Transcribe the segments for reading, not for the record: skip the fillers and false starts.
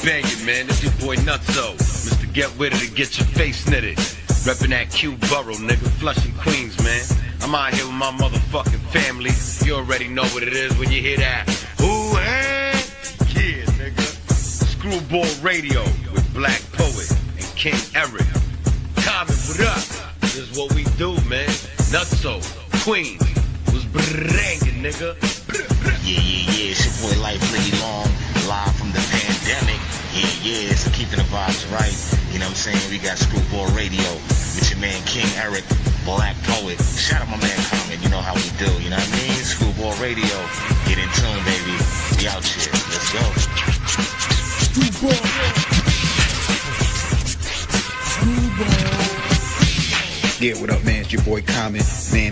banging, man. It's your boy Nutso. Mr. Get With It to get your face knitted. Reppin' that Q Borough, nigga. Flushing Queens, man. I'm out here with my motherfucking family. You already know what it is when you hear that. Ooh, hey? Yeah, nigga. Screwball Radio with Black Poet and King Eric. Common, what up? This is what we do, man. Nutso, Queens. Was banging, nigga. Yeah, it's your boy Life Pretty Long, live from the pandemic. Yeah, so keeping the vibes right. You know what I'm saying? We got Screwball Radio with your man King Eric, Black Poet. Shout out my man Common, you know how we do, you know what I mean? Screwball Radio, get in tune, baby. We out here, let's go. Screwball. Yeah, what up, man? It's your boy Common,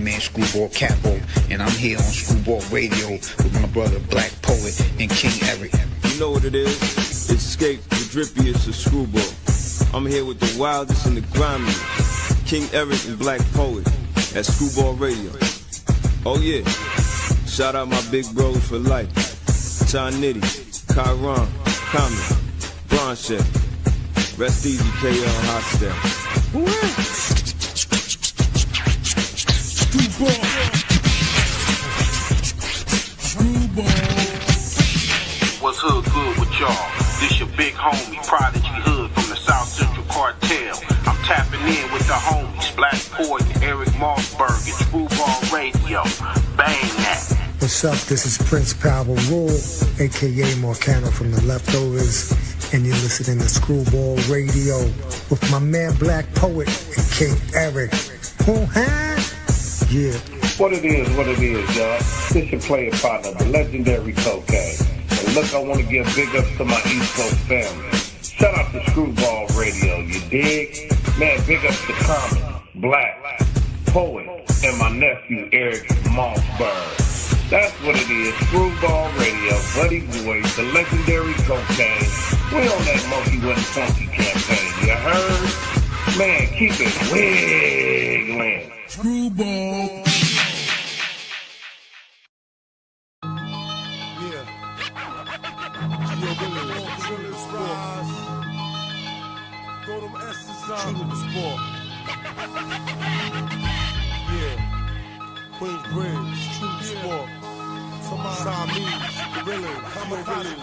man, Screwball Capo, and I'm here on Screwball Radio with my brother Black Poet and King Eric. You know what it is? Escape the drippiest of Screwball. I'm here with the wildest and the grimiest, King Eric and Black Poet at Screwball Radio. Oh yeah, shout out my big bros for life, John Nitty, Kyron, Common, Bronche, rest easy, KL Hostel. What's hood good with y'all? This your big homie, Prodigy Hood from the South Central Cartel. I'm tapping in with the homies, Black Poet and Eric Mossberg at Screwball Radio. Bang that. What's up? This is Prince Power Rule, a.k.a. Marcano from The Leftovers, and you're listening to Screwball Radio with my man Black Poet and King Eric. Yeah. What it is, y'all. This your player partner, the legendary Cocaine. And look, I want to give big ups to my East Coast family. Shout out to Screwball Radio, you dig? Man, big ups to Common, Black, Poet, and my nephew, Eric Mossberg. That's what it is, Screwball Radio, Buddy Boys, the legendary Cocaine. We on that Monkey with Funky campaign, you heard? Man, keep it wiggling. Screwball. Throw them S's on. True to the sport. Yeah. Queensbridge, true to the sport. Siamese, Gorilla, Kamikaze,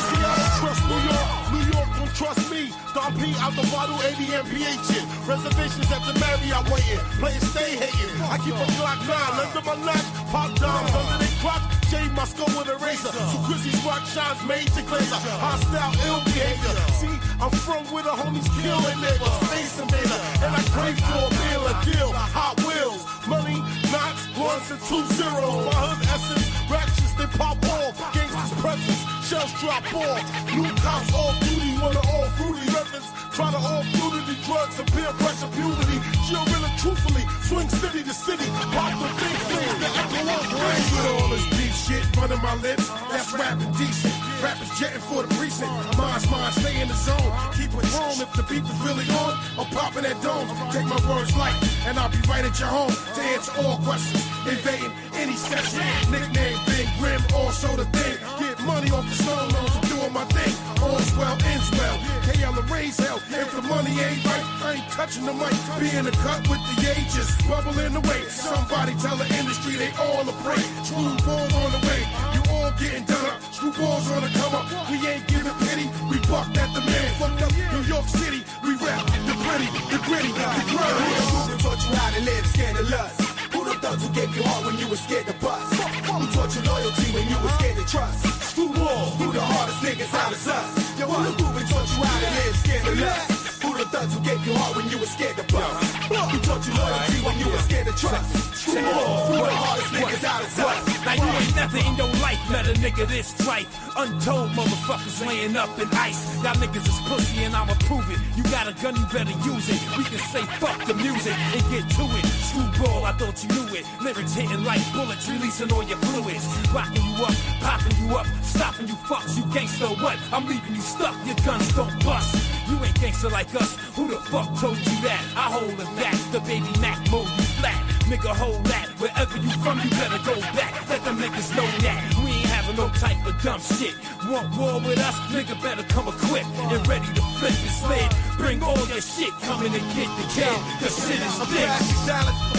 See, I don't trust New York. New York don't trust me. Don P out the bottle, ADMPH in. Reservations at the Marriott waiting. Players stay hating. I keep a Glock 9 under my neck. Pop dimes under they crotch. Shave my skull with a razor. So Chrissy's rock shines made to glazer. Hostile, ill behavior. See, I'm from where the homies kill their neighbor. Space invader. And I crave for a meal, a deal. Hot wheels. Money, knots, ones and 2 zeros. My hood essence, ratchets, they pop off. Gangsters presence, shells drop off. New cops off duty, wanna all fruity reference. Try to off duty drugs and peer pressure puberty. Chill really truthfully, swing city to city. Pop the big things that echo off rain. With all this deep shit running my lips, that's rapping decent. Rappers jetting for the precinct. Mine's mine, stay in the zone. Keep it home if the beef is really on. I'm popping at domes. Take my words light, and I'll be right at your home to answer all questions. Invading any session. Nickname Big Grim, also the thing. Get money off the stone loans and doing my thing. All's well, ends well. KL and raise hell. If the money ain't right, I ain't touching the mic. Be in the cut with the ages, bubbling away. Somebody tell the industry they all a break. Screwballs on the way. You all getting done up. Screwballs on the come up. We ain't giving pity. We bucked at the man. Fucked up New York City. We rap the pretty, the gritty, the grimy. Who taught you how to live scandalous? Who the thugs who gave you heart when you were scared to bust? Who taught you loyalty when you were scared to trust? Screwball, who the hardest niggas out of us? Yo, who the movement taught you how to live scandalous? Who the thugs who gave you heart when you were scared to bust? Who taught you loyalty when you were scared to trust? Screwball, who the hardest niggas out of us? Now you ain't never in your life met a nigga this tripe. Untold motherfuckers laying up in ice. Y'all niggas is pussy and I'ma prove it. You got a gun, you better use it. We can say fuck the music and get to it. Screwball, I thought you knew it. Lyrics hitting like bullets, releasing all your fluids. Rocking you up, popping you up, stopping you fucks. You gangster what? I'm leaving you stuck, your guns don't bust. You ain't gangster like us, who the fuck told you that? I hold it back, the baby Mac mold you flat. Nigga hold that, wherever you from you better go back. Let them niggas know that, we ain't having for no type of dumb shit. Want war with us? Nigga better come equipped and ready to flip this lid. Bring all your shit, coming and get the kid. The shit is thick.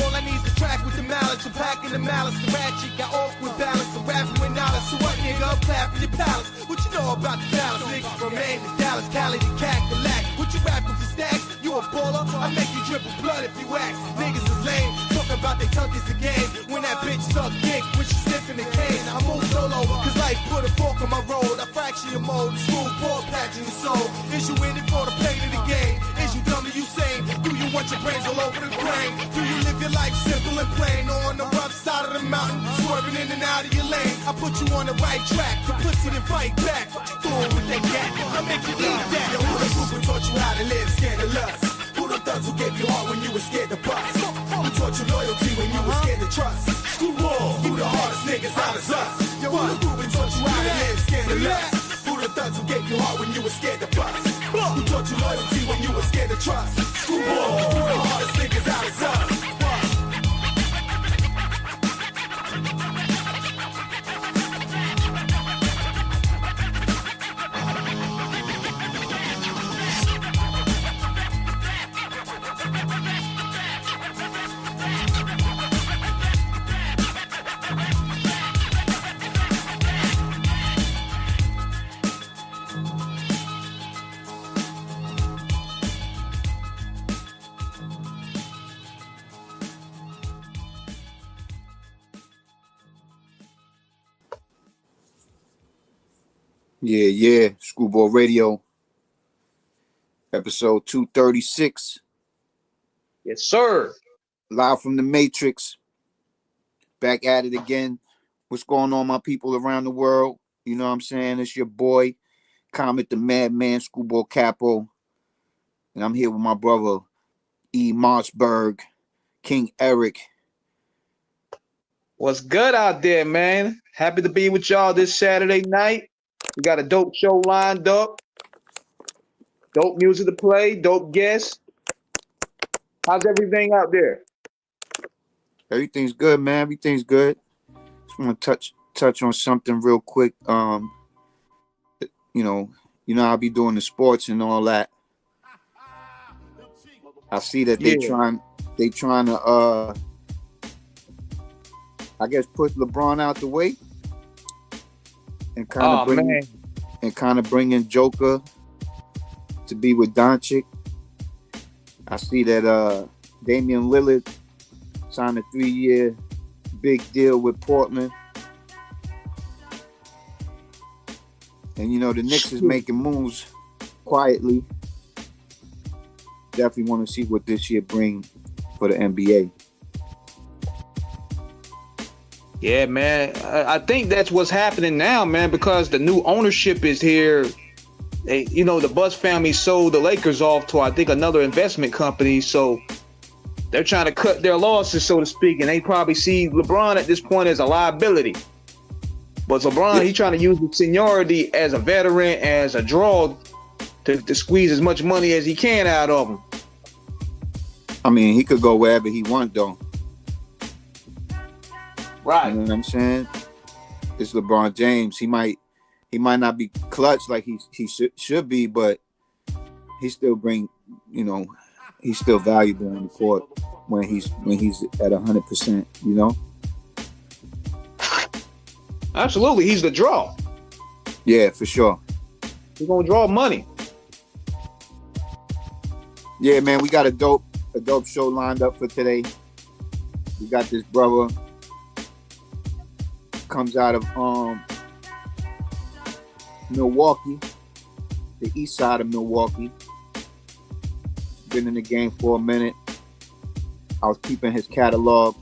All I need is the track with the malice. I'm packing the malice. The ratchet got off with balance. I'm rapping with knowledge. So what, nigga? I'm clapping your palace. What you know about the Dallas? Niggas from Maine to Dallas, Cali to Cackalack. What you rapping for stacks? You a baller? I make you drip with blood if you ask. Niggas is lame. Talking about they tuck is the game. When that bitch suck dick, when she sniffing the cane. I move solo, cause life put a fork on my road. I fracture your mold, smooth ball patching your soul. Is you in it for the pain of the game? Is you dumb or you sane? Do you want your brains all over the grain? Do you live your life simple and plain? Or on the rough side of the mountain, swerving in and out of your lane? I put you on the right track, the pussy then fight back. Throw it with that gat, I make you eat that. Yo, who the group who taught you how to live, scared of lust? Who the thugs who gave you heart when you were scared to bust? Who taught you loyalty when you were scared to trust? Screwball, who the hardest niggas out of us? Yo, who the group who taught you how to live, scared of lust? Who the thugs who gave you heart when you were scared to bust? Who taught you loyalty when you were scared to trust? Screwball, who the hardest niggas out of us? Yeah. Screwball Radio, episode 236. Yes, sir. Live from the Matrix. Back at it again. What's going on, my people around the world? You know what I'm saying? It's your boy, Comet the Madman, Screwball Capo. And I'm here with my brother, E. Mossberg, King Eric. What's good out there, man? Happy to be with y'all this Saturday night. We got a dope show lined up. Dope music to play, dope guests. How's everything out there? Everything's good, man. Everything's good. Just want to touch on something real quick. You know, I'll be doing the sports and all that. I see that they trying to I guess put LeBron out the way and kind of bring in Joker to be with Doncic. I see that Damian Lillard signed a 3-year big deal with Portland. And, the Knicks is making moves quietly. Definitely want to see what this year brings for the NBA. Yeah, man. I think that's what's happening now, man, because the new ownership is here. They, the Buss family sold the Lakers off to, I think, another investment company. So they're trying to cut their losses, so to speak, and they probably see LeBron at this point as a liability. But LeBron, he's trying to use his seniority as a veteran, as a draw to squeeze as much money as he can out of him. I mean, he could go wherever he wants, though. Right. You know what I'm saying? It's LeBron James. He might not be clutch like he should be, but he still he's still valuable on the court when he's at 100%, Absolutely, he's the draw. Yeah, for sure. He's gonna draw money. Yeah, man, we got a dope show lined up for today. We got this brother comes out of Milwaukee, the east side of Milwaukee. Been in the game for a minute. I was keeping his catalog.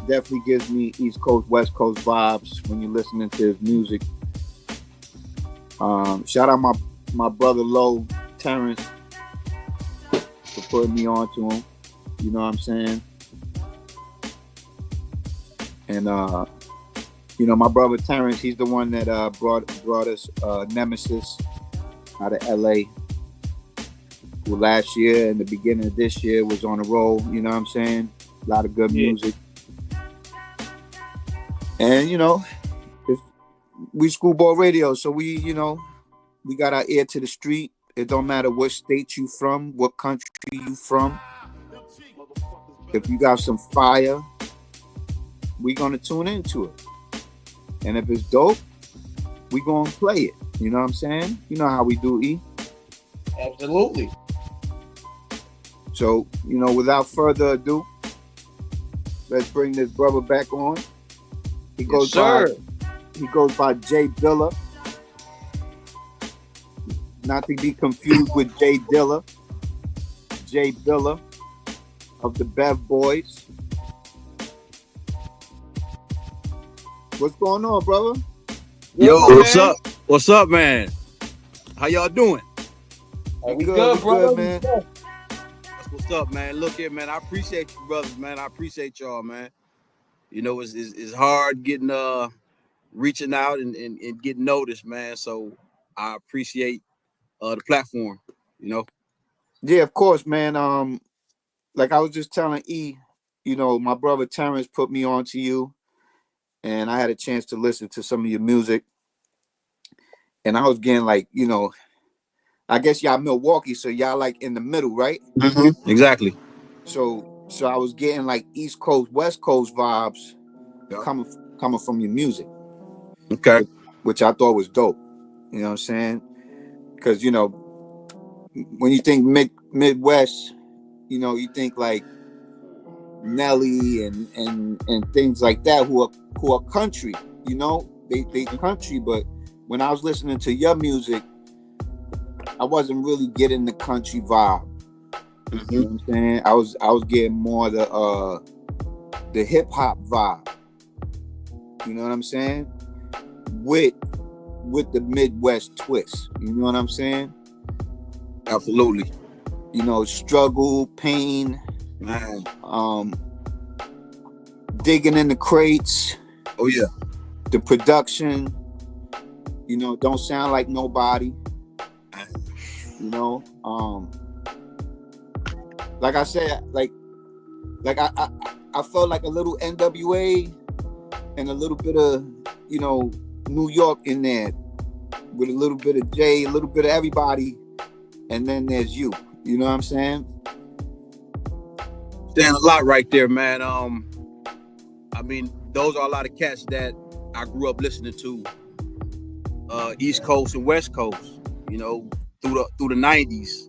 Definitely gives me East Coast, West Coast vibes when you're listening to his music. Shout out my brother Low, Terrence, for putting me on to him. You know what I'm saying? And my brother Terrence, he's the one that brought us Nemesis out of LA, who last year and the beginning of this year was on the roll. You know what I'm saying? A lot of good music. And we Screwball Radio, so we got our ear to the street. It don't matter what state you from, what country you from. If you got some fire, we gonna tune into it. And if it's dope, we gonna play it. You know what I'm saying? You know how we do, E. Absolutely. So, without further ado, let's bring this brother back on. He goes by J-Billa. Not to be confused with J-Dilla. J-Billa of the Bev Boys. What's going on, brother? Yo, what's up? What's up, man? How y'all doing? We good, brother. Man. That's what's up, man. Look here, man. I appreciate you, brothers, man. I appreciate y'all, man. It's hard getting reaching out and getting noticed, man. So I appreciate the platform, Yeah, of course, man. Like I was just telling E, my brother Terrence put me on to you, and I had a chance to listen to some of your music, and I was getting I guess y'all Milwaukee, so y'all like in the middle, right? Mm-hmm. Exactly. So I was getting like East Coast, West Coast vibes coming from your music. Okay. Which I thought was dope. You know what I'm saying? Because when you think Midwest, you think like Nelly and things like that who are country, they country, but when I was listening to your music, I wasn't really getting the country vibe. Mm-hmm. You know what I'm saying? I was getting more the hip hop vibe. You know what I'm saying? With the Midwest twist. You know what I'm saying? Absolutely. Struggle, pain, man. Digging in the crates. Oh yeah. The production, don't sound like nobody. Like I said, like I felt like a little NWA and a little bit of New York in there, with a little bit of Jay, a little bit of everybody, and then there's you. You know what I'm saying? Stand a lot right there, man. I mean, those are a lot of cats that I grew up listening to, East Coast and West Coast. Through the 90s.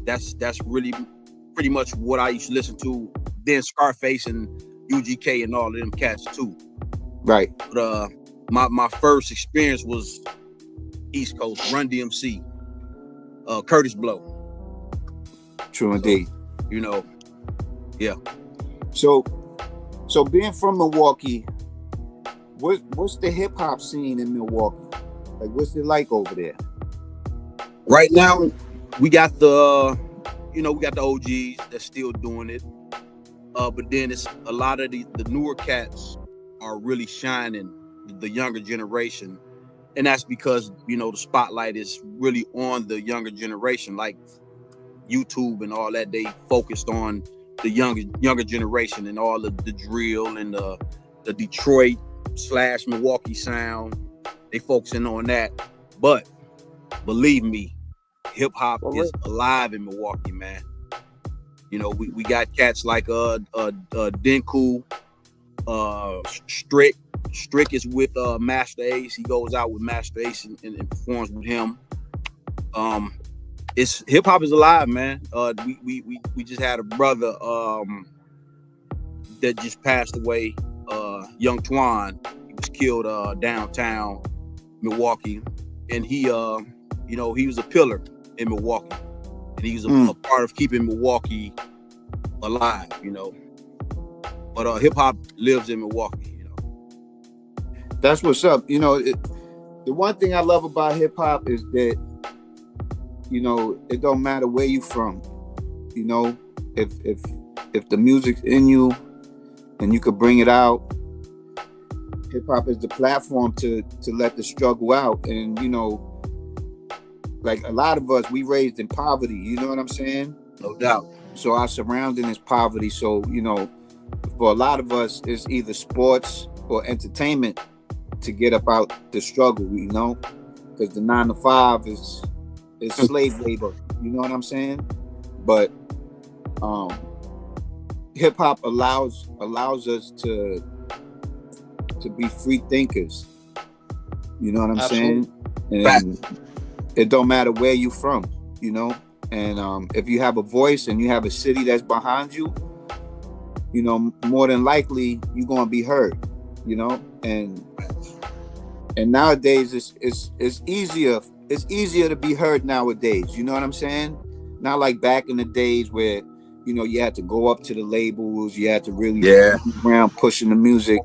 That's really pretty much what I used to listen to. Then Scarface and UGK and all of them cats too. Right. But my first experience was East Coast, Run DMC, Curtis Blow. True indeed. Yeah. So being from Milwaukee, what's the hip hop scene in Milwaukee? Like, what's it like over there? Right now, we got the OGs that's still doing it. But then it's a lot of the newer cats are really shining, the younger generation. And that's because, the spotlight is really on the younger generation, like YouTube and all that. They focused on the younger generation and all of the drill and the Detroit / Milwaukee sound. They focusing on that. But believe me, hip hop is alive in Milwaukee, man. We got cats like Dinku, Strick. Strick is with Master Ace. He goes out with Master Ace and performs with him. It's hip hop is alive, man. We just had a brother that just passed away, Young Twan. He was killed downtown Milwaukee, and he was a pillar in Milwaukee, and he was a part of keeping Milwaukee alive, But hip hop lives in Milwaukee, That's what's up. The one thing I love about hip hop is that, it don't matter where you from. If the music's in you and you could bring it out, hip hop is the platform to let the struggle out. And like a lot of us, we raised in poverty. You know what I'm saying? No doubt. So our surrounding is poverty. So for a lot of us, it's either sports or entertainment to get up out the struggle, you know, because the 9 to 5 is slave labor. You know what I'm saying? But hip hop allows us to be free thinkers. You know what I'm Absolutely. saying? And it don't matter where you from, you know. And if you have a voice and you have a city that's behind you, you know, more than likely you're gonna be heard, you know. And nowadays it's easier to be heard nowadays. You know what I'm saying? Not like back in the days where, you know, you had to go up to the labels, you had to really be around pushing the music.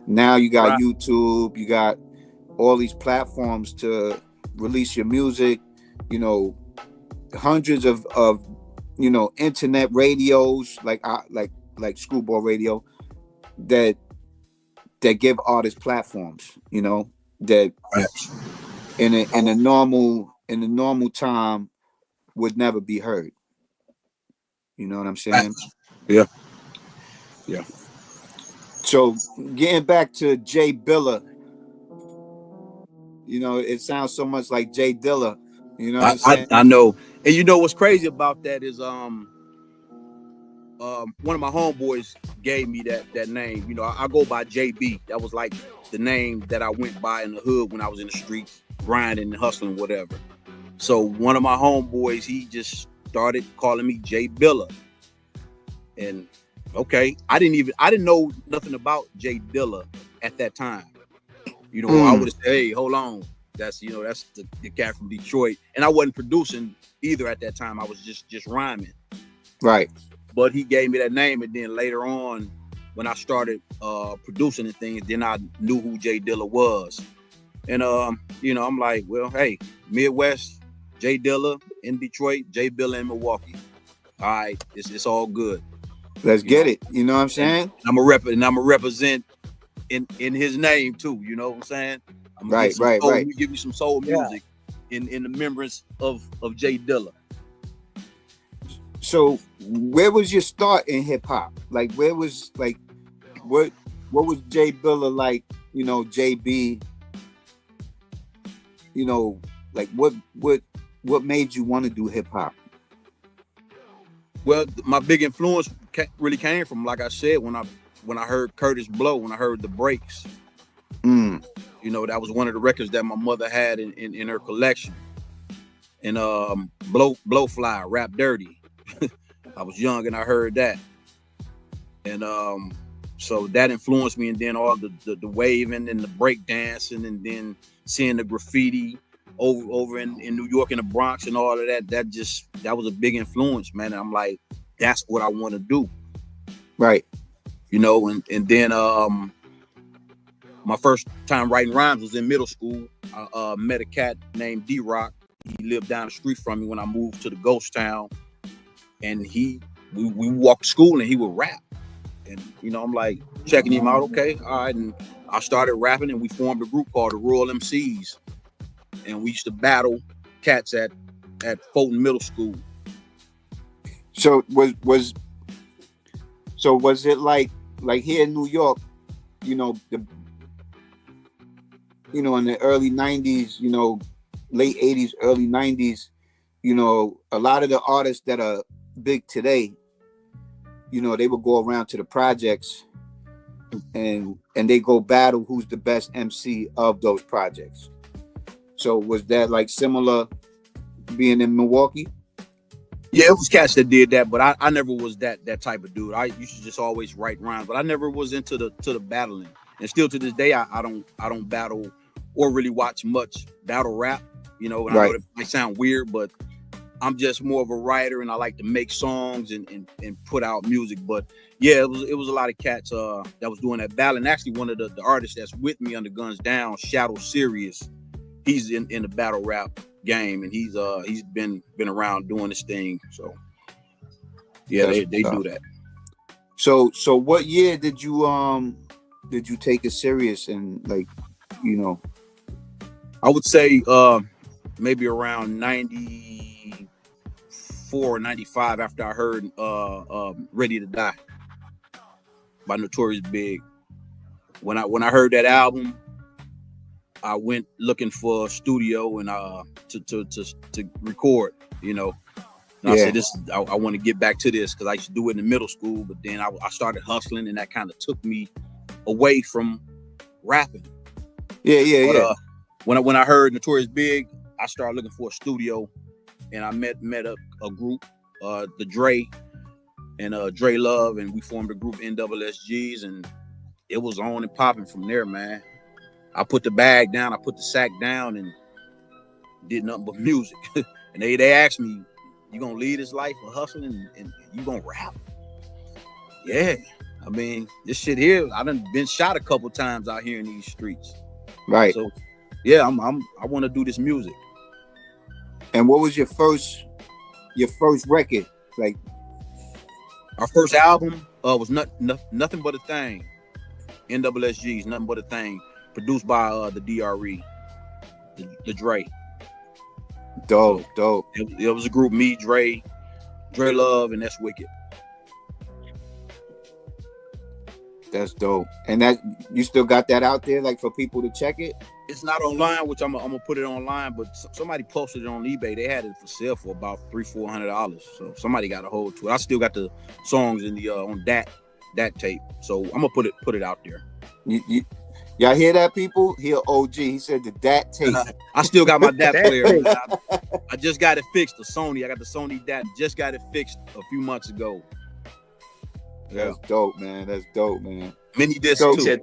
Now you got YouTube, you got all these platforms to release your music, you know, hundreds of you know, internet radios like Screwball Radio that give artists platforms, you know, that in a normal time would never be heard. You know what I'm saying? Yeah. So getting back to J-Billa, you know, it sounds so much like J-Dilla. You know what I'm saying? I know. And you know what's crazy about that is one of my homeboys gave me that name. You know, I go by JB. That was like the name that I went by in the hood when I was in the streets, grinding and hustling, whatever. So one of my homeboys, he just started calling me J-Billa. And okay, I didn't know nothing about J-Dilla at that time. You know, I would say, hey, hold on. That's the cat from Detroit. And I wasn't producing either at that time. I was just rhyming. Right. But he gave me that name, and then later on, when I started producing and things, then I knew who J-Dilla was. And you know, I'm like, well, hey, Midwest, J-Dilla in Detroit, J-Billa in Milwaukee. All right, it's all good. Let's get it. You know what I'm saying? And I'm a represent in his name too. You know what I'm saying? I'm gonna right. give you some soul music in the remembrance of J-Dilla. So where was your start in hip hop? Like where was like what was J-Billa like, you know, JB? You know, like what made you want to do hip hop? Well, my big influence really came from, like I said, when I heard Curtis Blow, when I heard the Breaks. You know, that was one of the records that my mother had in her collection. And Blowfly, Rap Dirty. I was young and I heard that. And so that influenced me. And then all the waving and the break dancing, and then seeing the graffiti over in New York and the Bronx and all of that, that was a big influence, man. And I'm like, that's what I want to do. Right. You know, and then my first time writing rhymes was in middle school. I met a cat named D-Rock. He lived down the street from me when I moved to the ghost town. And we walked to school and he would rap. And, you know, I'm like checking him out. Okay, all right. And I started rapping, and we formed a group called the Royal MCs. And we used to battle cats at Fulton Middle School. So was it like here in New York, you know, in the early 90s, you know, late 80s, early 90s, you know, a lot of the artists that are big today, you know, they would go around to the projects and they go battle who's the best MC of those projects. So was that like similar being in Milwaukee? Yeah, it was cats that did that, but I never was that type of dude. I used to just always write rhymes, but I never was into the battling. And still to this day, I don't battle or really watch much battle rap. You know, and I know it might sound weird, but I'm just more of a writer, and I like to make songs and put out music. But yeah, it was a lot of cats that was doing that battle. And actually, one of the artists that's with me under Guns Down, Shadow Serious, he's in the battle rap game, and he's been around doing this thing. So yeah, they do that. So what year did you take it serious and, like, you know? I would say maybe around 94 or 95, after I heard Ready to Die by Notorious Big. when I heard that album, I went looking for a studio and to record, you know. And I said, I want to get back to this because I used to do it in middle school, but then I started hustling, and that kind of took me away from rapping. But, when I heard Notorious Big, I started looking for a studio, and I met a group, the Dre and Dre Love, and we formed a group, NSSGs, and it was on and popping from there, man. I put the bag down, I put the sack down, and did nothing but music. And they asked me, "You gonna lead this life of hustling and you gonna rap?" Yeah, I mean, this shit here, I done been shot a couple times out here in these streets. Right. So, yeah, I want to do this music. And what was your first record? Like, our first album was Nothing But a Thing. NSSG's Nothing But a Thing, produced by the DRE, the Dre. Dope. It was a group, me, Dre Love, and That's Wicked. That's dope. And that you still got that out there, like for people to check it? It's not online, which I'm gonna put it online, but somebody posted it on eBay. They had it for sale for about $300-400. So somebody got a hold to it. I still got the songs in the on that tape. So I'm gonna put it out there. Y'all hear that, people? He an OG. He said the DAT tape. I still got my DAT player. I just got it fixed. The Sony. I got the Sony DAT. Just got it fixed a few months ago. Yeah. That's dope, man. Mini disc too.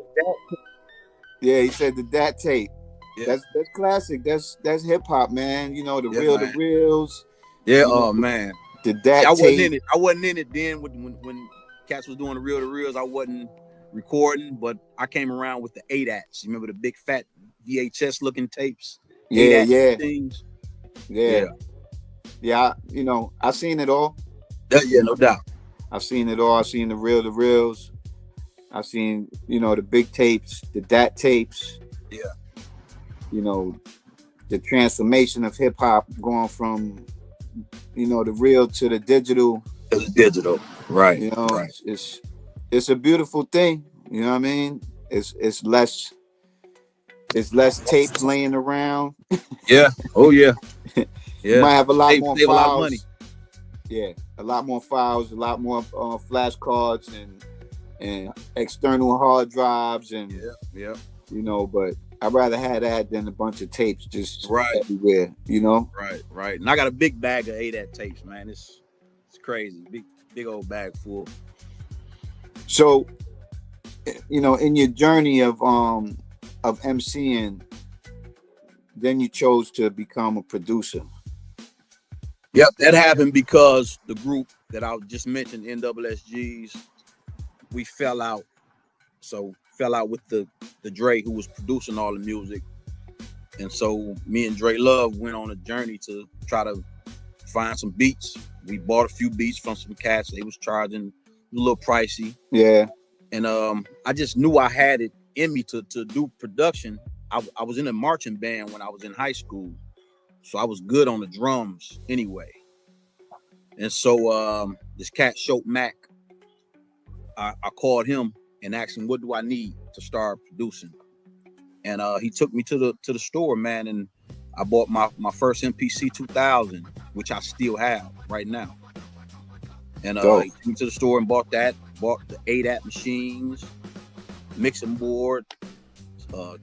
Yeah, he said the DAT tape. Yeah. That's classic. That's hip hop, man. You know, the man. the reels. Yeah, oh man. The DAT I tape. I wasn't in it then when cats was doing the reels. I wasn't recording, but I came around with the 8-ats. You remember the big fat VHS looking tapes? Yeah. Things? Yeah. You know, I seen it all. Yeah, no doubt. I've seen it all. I've seen the reels. I've seen, you know, the big tapes, the DAT tapes. Yeah. You know, the transformation of hip hop going from, you know, the real to the digital. Right. You know, right. It's a beautiful thing. You know what I mean? It's less tapes laying around. Yeah. Oh yeah. Yeah. You might have a lot more files. A lot of money. Yeah, a lot more files, a lot more flash cards and external hard drives and yeah. You know, but I'd rather have that than a bunch of tapes just right everywhere. You know. Right. And I got a big bag of 8-at tapes, man. It's crazy. Big old bag full. So, you know, in your journey of MCing, then you chose to become a producer. Yep, that happened because the group that I just mentioned, NSSGs, we fell out. So fell out with the Dre who was producing all the music. And so me and Dre Love went on a journey to try to find some beats. We bought a few beats from some cats. They was charging a little pricey. Yeah. And I just knew I had it in me to do production. I was in a marching band when I was in high school. So I was good on the drums anyway. And so this cat, Shope Mac, I called him and asked him, what do I need to start producing? And he took me to the store, man, and I bought my first MPC 2000, which I still have right now. And he took me to the store and bought the 8-at machines, mixing board,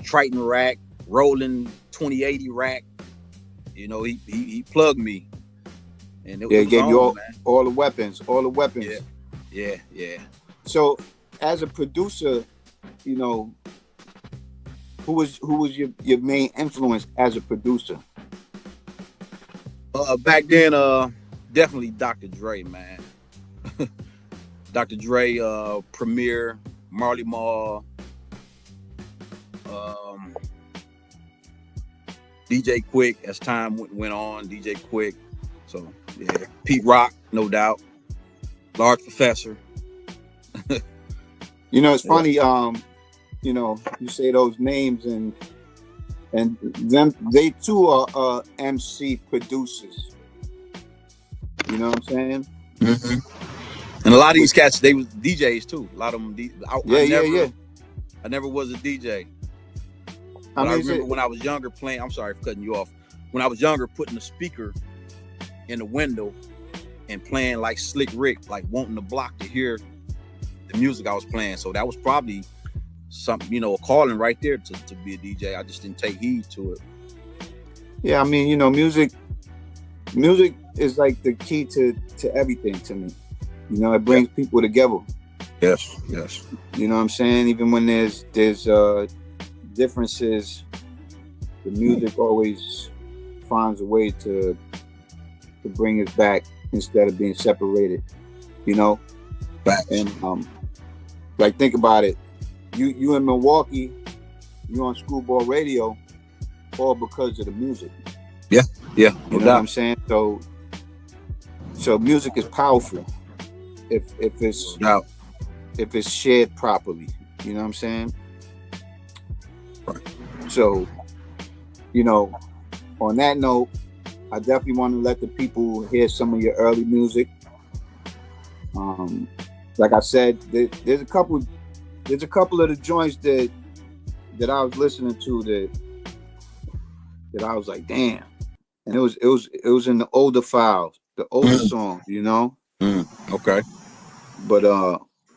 Triton rack, rolling 2080 rack. You know, he plugged me, and it gave you all the weapons. Yeah. So, as a producer, you know, who was your main influence as a producer? Back then, definitely Dr. Dre, man. Dr. Dre, Premier, Marley Marl, DJ Quick, as time went on, DJ Quick. So, yeah, Pete Rock, no doubt. Large Professor. You know, it's funny, you know, you say those names and them, they too are MC producers. You know what I'm saying? Mm-hmm. And a lot of these cats, they was DJs too. A lot of them, I never was a DJ. I mean, remember when I was younger playing. I'm sorry for cutting you off. When I was younger, putting a speaker in the window and playing like Slick Rick, like wanting the block to hear the music I was playing. So that was probably something, you know, a calling right there to be a DJ. I just didn't take heed to it. Yeah, I mean, you know, music is like the key to everything to me. You know, it brings people together. Yes. You know what I'm saying? Even when there's differences, the music always finds a way to bring us back instead of being separated. You know? Facts. And like, think about it. You in Milwaukee, you on Screwball Radio, all because of the music. Yeah, you know what I'm saying? So music is powerful if it's shared properly. You know what I'm saying? Right. So, you know, on that note, I definitely want to let the people hear some of your early music. Like I said, there's a couple of the joints that I was listening to that I was like, damn. And it was in the older files, the older songs, you know? Okay. But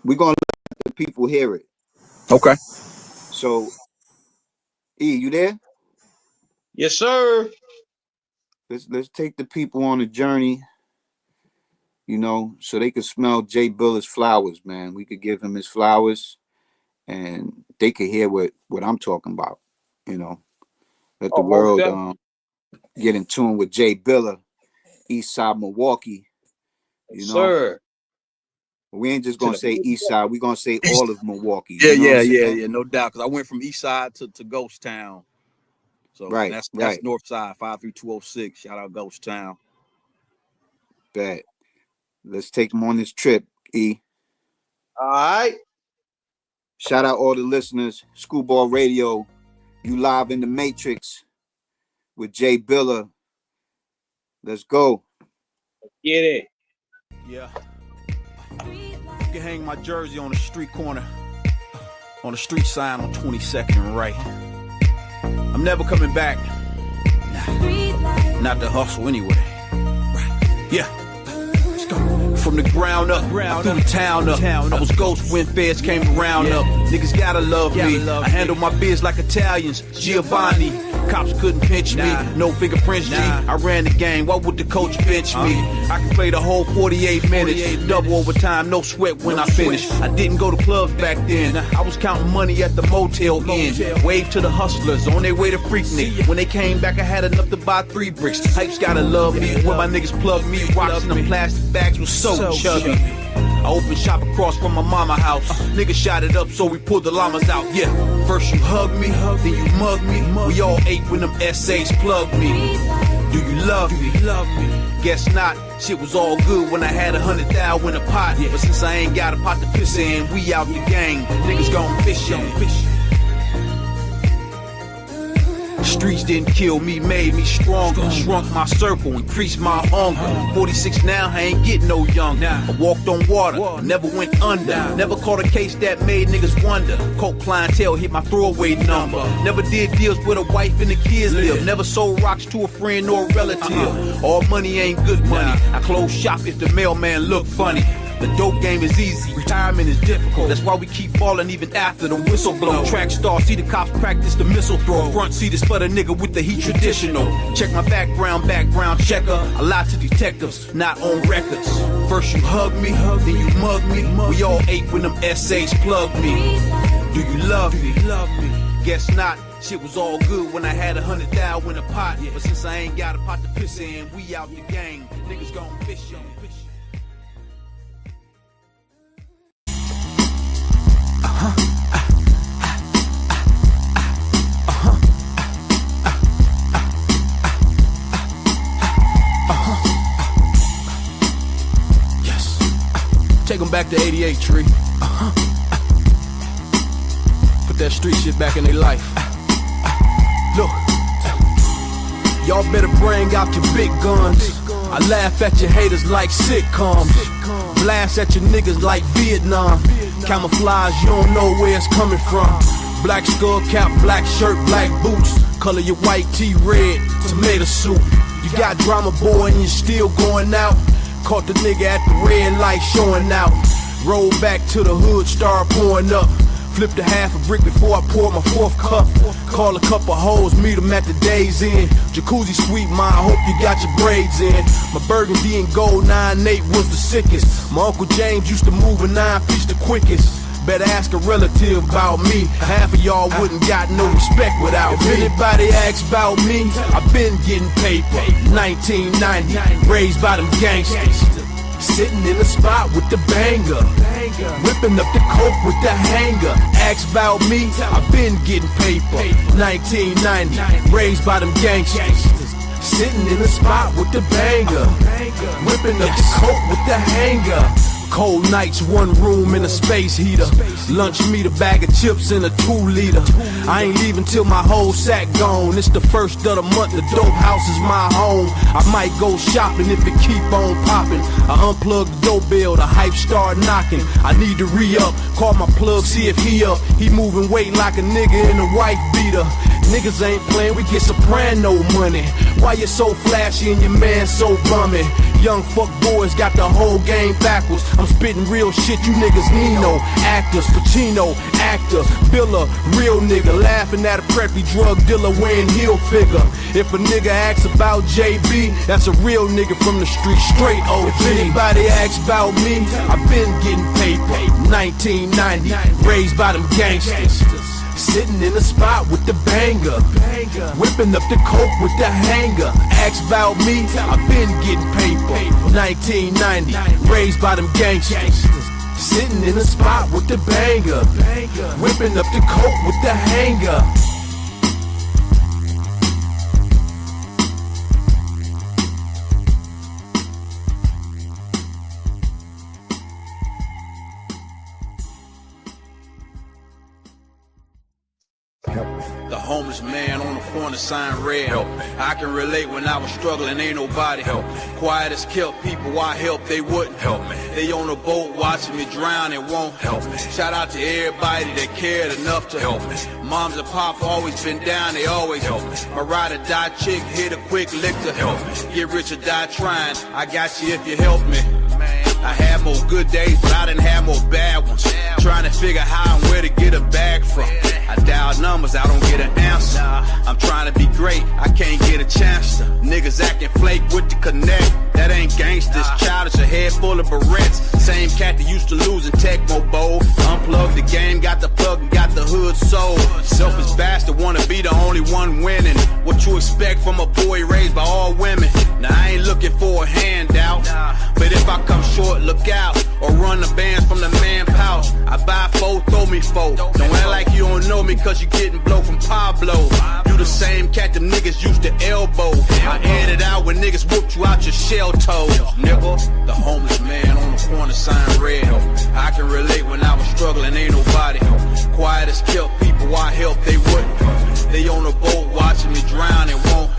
we're gonna let the people hear it. Okay. So E, you there? Yes, sir. Let's take the people on a journey, you know, so they could smell J-Billa's flowers, man. We could give him his flowers and they could hear what I'm talking about, you know. Let the world get in tune with J-Billa, East Side Milwaukee, you know. Sir. We ain't just gonna say East Side, we're gonna say all of Milwaukee. Yeah, no doubt. Because I went from East Side to Ghost Town. So that's North Side, 53206. Shout out Ghost Town. Bet. Let's take them on this trip, E. All right. Shout out all the listeners. Screwball Radio, you live in the Matrix with J-Billa. Let's go. Get it. Yeah. You can hang my jersey on the street corner, on the street sign on 22nd and right. I'm never coming back. Nah. Not the hustle anyway. Right. Yeah. Let's go. From the ground up, through the town up. I was ghost when feds came around up. Niggas gotta love me. I handle my biz like Italians. Giovanni. Cops couldn't pinch me. No fingerprints, G. I ran the game. Why would the coach bench me? I can play the whole 48 minutes. Double overtime, no sweat when I finish. I didn't go to clubs back then. I was counting money at the Motel Inn. Wave to the hustlers on their way to Freaknik. When they came back, I had enough to buy 3 bricks. Hypes gotta love me. When my niggas plug me, rocks in them plastic bags was so chubby. I opened shop across from my mama house. Niggas shot it up, so we pulled the llamas out. Yeah, first you hug me, then you mug me. We all ate when them essays plugged me. Do you love me? Guess not. Shit was all good when I had 100,000 in a pot. But since I ain't got a pot to piss in, we out the gang. Niggas gon' fish on me. Streets didn't kill me, made me stronger. Shrunk my circle, increased my hunger. 46 now, I ain't getting no younger. I walked on water, never went under. Never caught a case that made niggas wonder. Coke clientele hit my throwaway number. Never did deals with a wife and the kids live. Never sold rocks to a friend or a relative. All money ain't good money. I close shop if the mailman look funny. The dope game is easy, retirement is difficult. That's why we keep falling even after the whistle blow. Track star, see the cops practice the missile throw. Front seat is for the nigga with the heat traditional. Check my background checker. I lie to detectives, not on records. First you hug me, then you mug me. We all ate when them essays plugged me. Do you love me? Guess not. Shit was all good when I had 100,000 in a pot. But since I ain't got a pot to piss in, we out the gang. Niggas gon' fish on me. Take them back to 88 Tree. Put that street shit back in their life. Look, y'all better bring out your big guns. I laugh at your haters like sitcoms. Blast at your niggas like Vietnam. Camouflage, you don't know where it's coming from. Black skull cap, black shirt, black boots. Color your white tee red, tomato soup. You got drama, boy, and you still going out. Caught the nigga at the red light showing out. Roll back to the hood, start pouring up. Flipped a half a brick before I poured my fourth cup. Call a couple hoes, meet them at the day's end. Jacuzzi sweet, ma, I hope you got your braids in. My burgundy and gold 9-8 was the sickest. My Uncle James used to move a 9-piece the quickest. Better ask a relative about me. Half of y'all wouldn't got no respect without me. If anybody asks about me, I've been getting paper. 1990, raised by them gangsters. Sitting in the spot with the banger. Whipping up the coke with the hanger. Ask about me, I've been getting paper. 1990, raised by them gangsters. Sitting in the spot with the banger. Whipping up the coke with the hanger. Cold nights, one room in a space heater. Lunch meat, a bag of chips and a 2-liter. I ain't leaving till my whole sack gone. It's the first of the month, the dope house is my home. I might go shopping if it keep on popping. I unplug the doorbell, the hype start knocking. I need to re-up, call my plug, see if he up. He moving weight like a nigga in a wife beater. Niggas ain't playing, we get soprano money. Why you so flashy and your man so bummy? Young fuck boys got the whole game backwards. I'm spitting real shit, you niggas Nino. Actors, Pacino, actor, Billa, real nigga. Laughing at a preppy drug dealer wearing heel figure. If a nigga asks about JB, that's a real nigga from the street, straight OG. If anybody asks about me, I've been getting paper. 1990, raised by them gangsters. Sitting in the spot with the banger. Whipping up the coke with the hanger. Ask about me, I've been getting paper. 1990, raised by them gangsters. Sitting in the spot with the banger. Whipping up the coke with the hanger. The homeless man on the corner sign red. Help me. I can relate when I was struggling, ain't nobody. Help me. Quiet as kept people, I help, they wouldn't. Help me. They on a boat watching me drown and won't help me. Shout out to everybody that cared enough to help me. Moms and pop always been down, they always help me. My ride or die chick hit a quick lick to help me. Get rich or die trying, I got you if you help me. I had more good days, but I didn't have more bad ones. Trying to figure how and where to get a bag from. I dial numbers, I don't get an answer. I'm trying to be great, I can't get a chance to. Niggas acting flake with the connect. That ain't gangsters, childish, a head full of barrettes. Same cat that used to lose in Tecmo Bowl. Unplugged the game, got the plug and got the hood sold. Selfish bastard, wanna be the only one winning. What you expect from a boy raised by all women? Now I ain't looking for a handout, but if I come short, look out. Or run the bands from the man pouch. I buy 4, throw me 4. Don't act like you don't know me cause you getting blow from Pablo. You the same cat them niggas used to elbow. I aired it out when niggas whooped you out your shell toes. Nigga, the homeless man on the corner sign red. I can relate when I was struggling, ain't nobody. Quiet as kept people, I help, they wouldn't. They on a boat watching me drown and won't.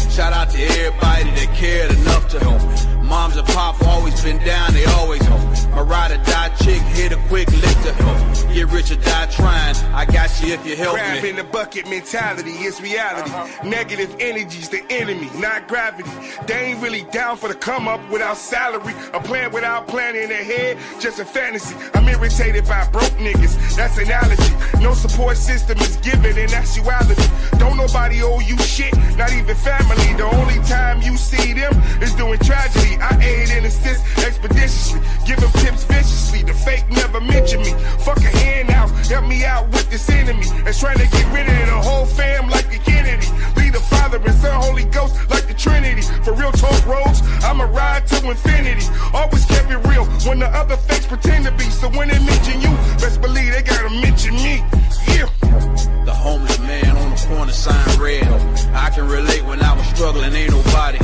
Shout out to everybody that cared enough to help. Moms and pop always been down, they always help. My ride or die chick hit a quick lick to help. Get rich or die trying, I got you if you help Crab me. in the bucket mentality, it's reality. Negative energy's the enemy, not gravity. They ain't really down for the come up without salary. A plan without planning in their head, just a fantasy. I'm irritated by broke niggas, that's analogy. No support system is given in actuality. Don't nobody owe you shit, not even family. The only time you see them is doing tragedy. I aid and assist expeditiously, give them tips viciously. The fake never mention me. Fuck a hand out, help me out with this enemy. And trying to get rid of the whole fam like the Kennedy. Lead the Father and Son, Holy Ghost like the Trinity. For real talk roads, I'ma ride to infinity. Always kept it real when the other fakes pretend to be. So when they mention you, best believe they gotta mention me. Yeah. The homeless man on the corner sign red. I can relate when I was struggling, ain't nobody.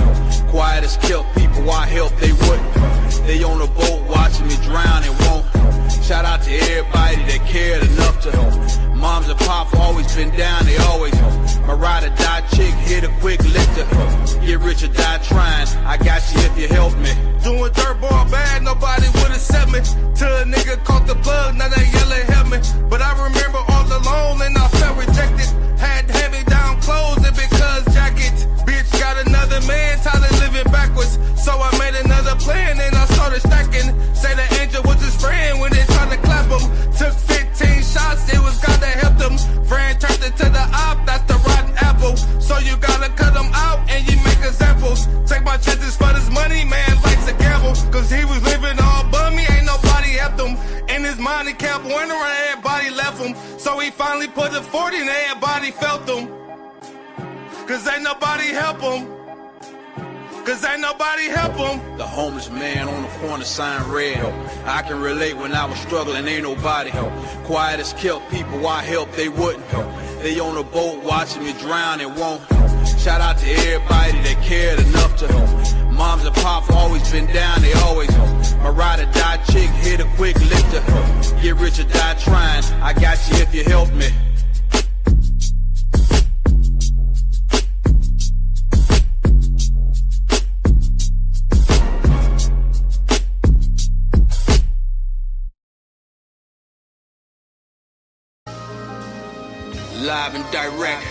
Quiet as kept people, I help, they wouldn't. They on a boat watching me drown and won't. Shout out to everybody that cared enough to help. Moms and pop always been down, they always help. My ride or die chick hit a quick lick to help. Get rich or die trying, I got you if you help me. Doing dirt ball bad, nobody would accept me. Till a nigga caught the bug, now they yelling Everybody kept wondering, everybody left him. So he finally put the 40 and everybody felt him. Cause ain't nobody help him. Cause ain't nobody help him. The homeless man on the corner sign red. I can relate when I was struggling, ain't nobody help. Quiet as kept people, I help, they wouldn't help. They on a boat watching me drown and won't help. Shout out to everybody that cared enough to help. Moms and pops always been down, they always help. My ride or die chick hit a quick lick to help. Get rich or die trying, I got you if you help me. Live and direct.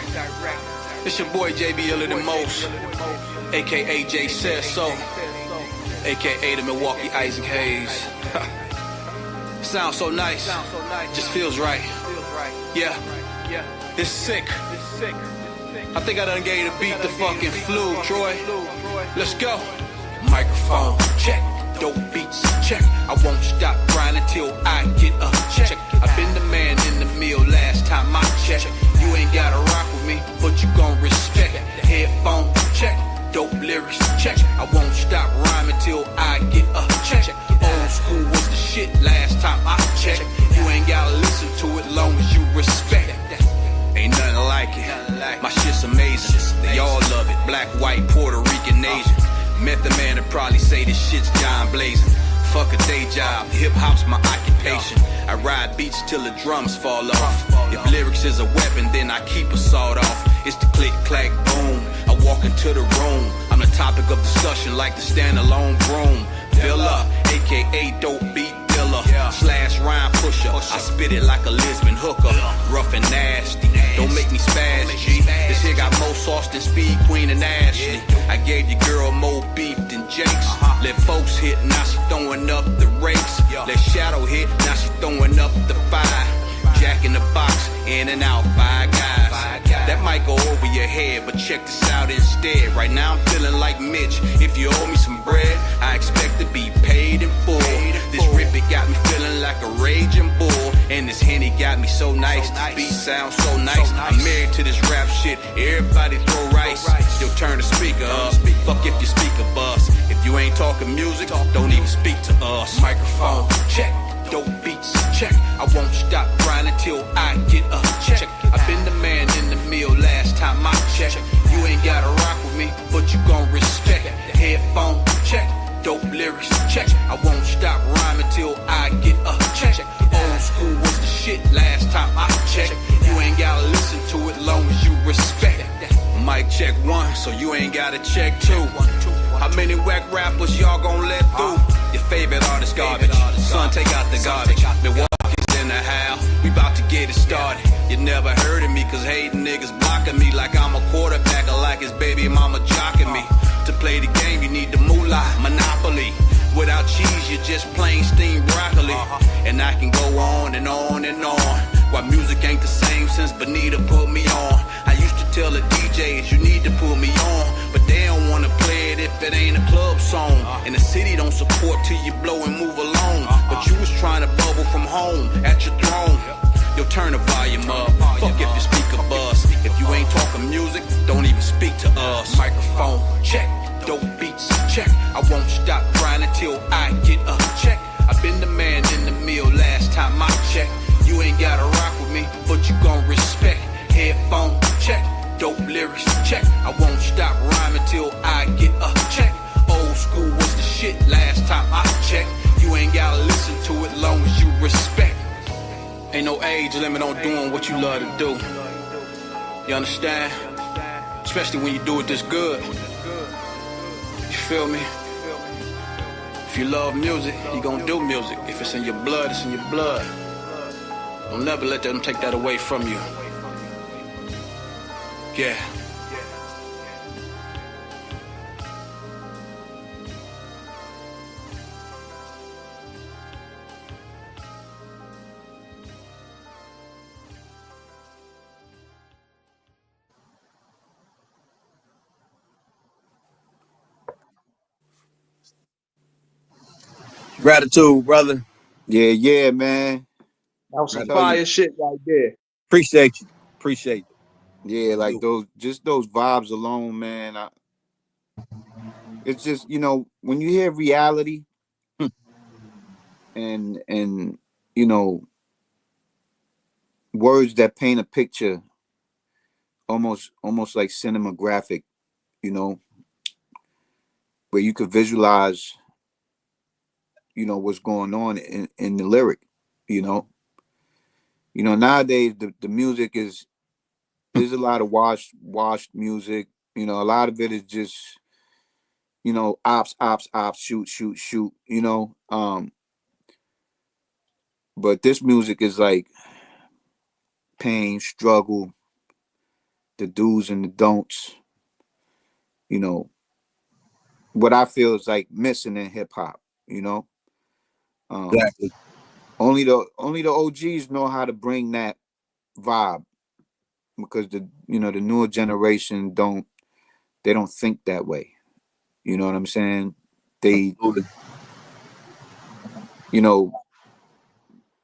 It's your boy J-Billa the most, aka J Says So, aka the Milwaukee Isaac Hayes. Sounds so nice, just feels right. Yeah, it's sick. I think I done gave the beat the fucking flu, Troy. Let's go. Microphone check, dope beats check. I won't stop grinding till I get a check. I've been the man in the mill last time I checked. You ain't gotta rock with me, but you gon' respect. Headphone check, dope lyrics check. I won't stop rhyming till I get a check. Old school was the shit last time I checked. You ain't gotta listen to it long as you respect. Ain't nothing like it. My shit's amazing. They all love it. Black, white, Puerto Rican, Asian. Method man would probably say this shit's John blazing. Fuck a day job, hip hop's my occupation. I ride beats till the drums fall off. If lyrics is a weapon, then I keep a sawed off. It's the click, clack, boom. I walk into the room. I'm the topic of discussion like the standalone broom. Villa, aka dope beat dealer. Slash rhyme pusher. I spit it like a Lisbon hooker. Rough and nasty. Don't make me spaz, G. This here got more sauce than Speed Queen and Ashley. I gave your girl more beef than Jake's. Let folks hit, now she throwing up the rakes. Let Shadow hit, now she throwing up the fire. Jack in the box, in and out, 5 guys. That might go over your head, but check this out instead. Right now I'm feeling like Mitch. If you owe me some bread, I expect to be paid in full. This rip, it got me feeling like a raging bull. And this Henny got me so nice. This beat sounds so nice. I'm married to this rap shit. Everybody throw rice. Yo, turn the speaker up. Fuck if your speaker bust. If you ain't talking music, don't even speak to us. Microphone check, dope beats check. I won't stop grinding till I get a check. I've been the man in the mill last time I checked. You ain't gotta rock with me, but you gon' respect. Headphone check, dope lyrics check. I won't stop rhyming till I get a check. Old school was the shit last time I checked. You ain't gotta listen to it long as you respect. Mic check 1, so you ain't gotta check 2. How many whack rappers y'all gon' let through? Your favorite artist garbage. Son, take out the garbage. Milwaukee's in the house. We about to get it started. You never heard of me, cause hating niggas blocking me like I'm a quarterback or like his baby mama jocking me. To play the game, you need the moolah, Monopoly. Without cheese, you're just plain steamed broccoli. And I can go on and on and on. Why music ain't the same since Benita put me on. I used to tell the DJs you need to put me on, but they don't wanna play it if it ain't a club song. And the city don't support till you blow and move along. But you was trying to bubble from home at your throne. Yo, turn the volume up. Fuck if your speaker buzz. If you ain't talking music, don't even speak to us. Microphone check, dope beats check. I won't stop grinding till I get a check. I've been the man in the mill last time I checked. You ain't gotta rock with me, but you gon' respect. Headphone check, dope lyrics check. I won't stop rhyming till I get a check. Old school was the shit last time I checked. You ain't gotta listen to it long as you respect. Ain't no age limit on doing what you love to do. You understand? Especially when you do it this good. You feel me? If you love music, you gon' do music. If it's in your blood, it's in your blood. Don't never let them take that away from you. Yeah. Gratitude, brother. Yeah, man. That was some Tell you. fire shit right there. Appreciate you. Appreciate it. Yeah, like those vibes alone, man. It's just, when you hear reality and words that paint a picture almost like cinematographic, where you could visualize, what's going on in the lyric, you know. Nowadays the music there's a lot of washed music. A lot of it is just, ops, shoot, shoot, shoot, but this music is like pain, struggle, the do's and the don'ts, what I feel is like missing in hip hop, Exactly. Only the OGs know how to bring that vibe, because the newer generation don't think that way. You know what I'm saying? They,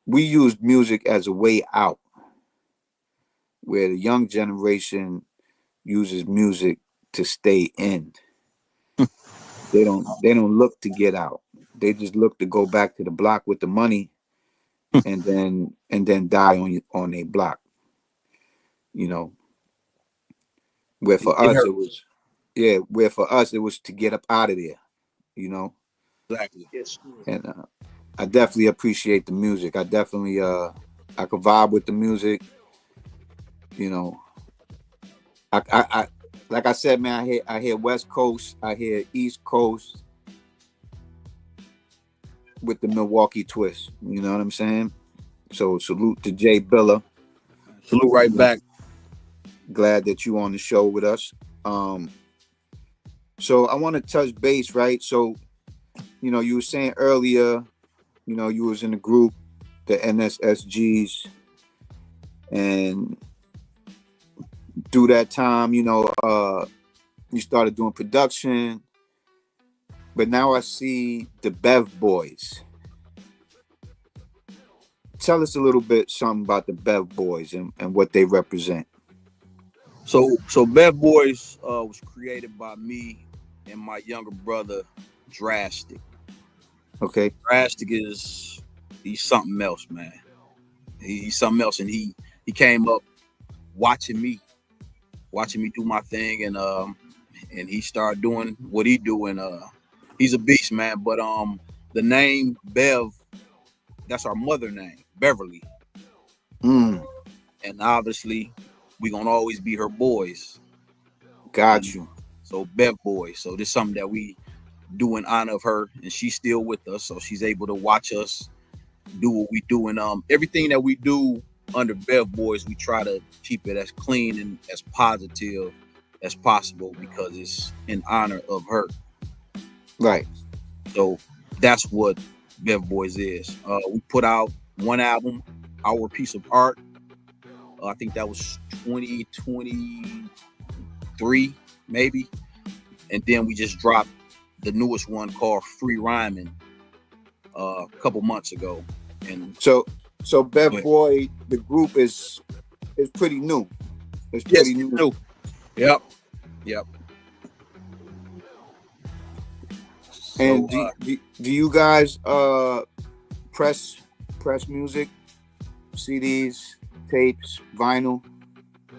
we use music as a way out, where the young generation uses music to stay in. They don't look to get out. They just look to go back to the block with the money, and then die on a block. Where for us it was, where for us it was to get up out of there. Exactly. Yes. And I definitely appreciate the music. I definitely I could vibe with the music. I like I said, man, I hear West Coast, I hear East Coast with the Milwaukee twist. You know what I'm saying? So salute to J-Billa. Salute right back. Glad that you on the show with us. So I want to touch base, right? So, you were saying earlier, you was in the group, the NSSGs, and through that time, you started doing production, but now I see the Bev Boys. Tell us a little bit something about the Bev Boys and what they represent. So Bev Boys was created by me and my younger brother, Drastic. Okay. Drastic he's something else, man. He's something else, and he came up watching me do my thing, and he started doing what he do, and he's a beast, man. But the name Bev, that's our mother name, Beverly. And obviously we gonna always be her boys. Got you. So Bev Boys. So this is something that we do in honor of her, and she's still with us, so she's able to watch us do what we do. And everything that we do under Bev Boys, we try to keep it as clean and as positive as possible, because it's in honor of her. Right. So that's what Bev Boys is. We put out one album, Our Piece of Art. I think that was 2023, maybe. And then we just dropped the newest one called Free Rhyming a couple months ago. And so Bev Boy, the group is pretty new. It's pretty new. Yep. And so, do you guys press music, CDs, tapes, vinyl?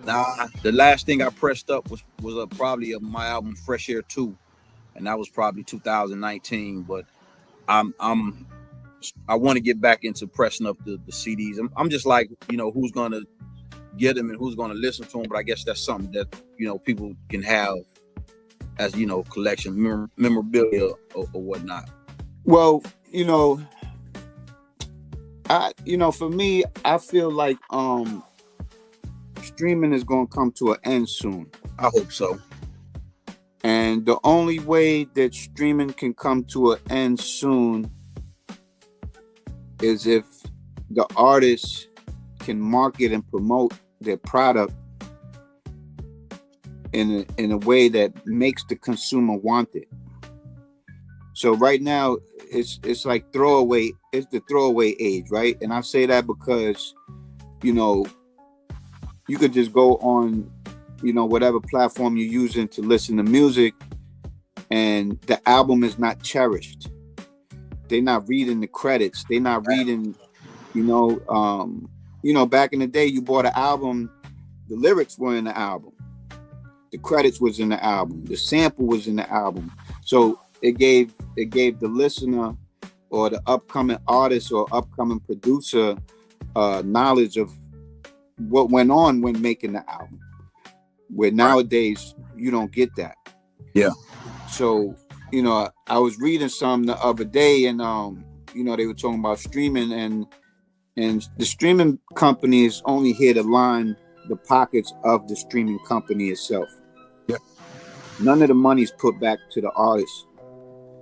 Nah, the last thing I pressed up was probably my album Fresh Air 2, and that was probably 2019. But I want to get back into pressing up the CDs. I'm just like, who's gonna get them and who's gonna listen to them. But I guess that's something that people can have as collection memorabilia or whatnot. Well, for me, I feel like streaming is gonna come to an end soon. I hope so. And the only way that streaming can come to an end soon is if the artists can market and promote their product in a way that makes the consumer want it. So right now it's like throwaway. It's the throwaway age, right? And I say that because, you know, you could just go on, you know, whatever platform you're using to listen to music, and the album is not cherished. They're not reading the credits. They're not reading, you know, back in the day, you bought an album, the lyrics were in the album, the credits was in the album, the sample was in the album. So it gave the listener or the upcoming artist or upcoming producer knowledge of what went on when making the album. Where nowadays you don't get that. Yeah. So, you know, I was reading some the other day, and you know, they were talking about streaming, and the streaming company is only here to line the pockets of the streaming company itself. Yeah. None of the money's put back to the artist.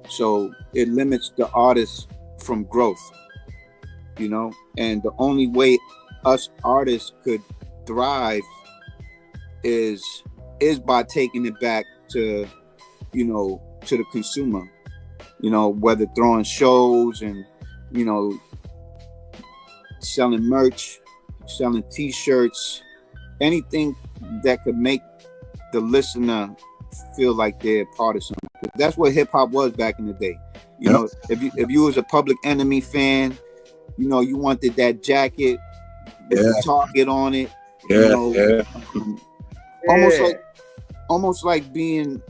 So it limits the artist from growth, you know, and the only way us artists could thrive is by taking it back to, you know, to the consumer, you know, whether throwing shows and, you know, selling merch, selling t-shirts, anything that could make the listener feel like they're part of something. That's what hip hop was back in the day. You know, if you was a Public Enemy fan, you know, you wanted that jacket with the Target on it. You know, almost like being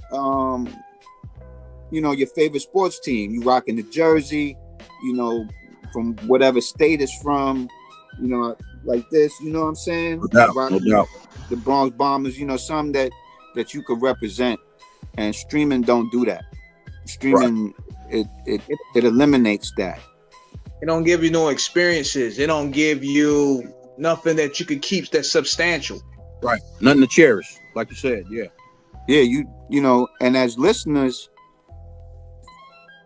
you know, your favorite sports team. You rocking the jersey, you know, from whatever state it's from, you know, like this, you know what I'm saying? No doubt. The Bronx Bombers, you know, something that you could represent. And streaming don't do that. Streaming, it eliminates that. It don't give you no experiences. It don't give you nothing that you can keep that's substantial. Right. Nothing to cherish, like you said. Yeah. Yeah, you know, and as listeners,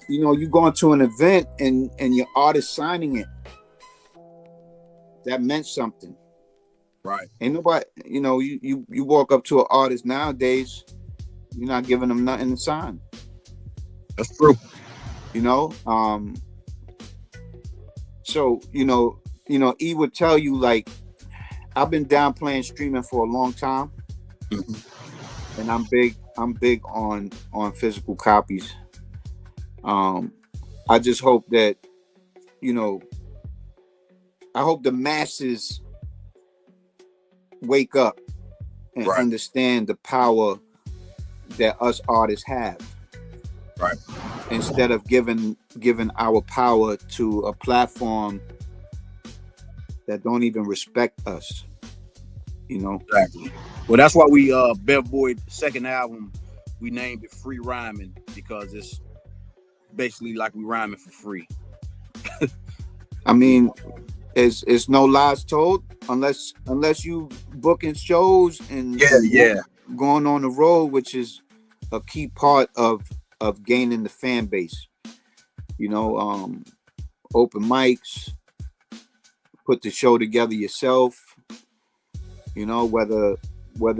you know, you going to an event and your artist signing it. That meant something. Right. Ain't nobody, you know, you walk up to an artist nowadays, you're not giving them nothing to sign. That's true. You know, so you know, E would tell you, like, I've been downplaying streaming for a long time, and I'm big on physical copies. I just hope that, you know, I hope the masses wake up and understand the power that us artists have. Right. Instead of giving our power to a platform that don't even respect us. You know? Exactly. Well, that's why we Bev Boyd's second album, we named it Free Rhyming, because it's basically like we rhyming for free. I mean, it's no lies told, unless you booking shows and going on the road, which is a key part of gaining the fan base. You know, open mics, put the show together yourself. You know, whether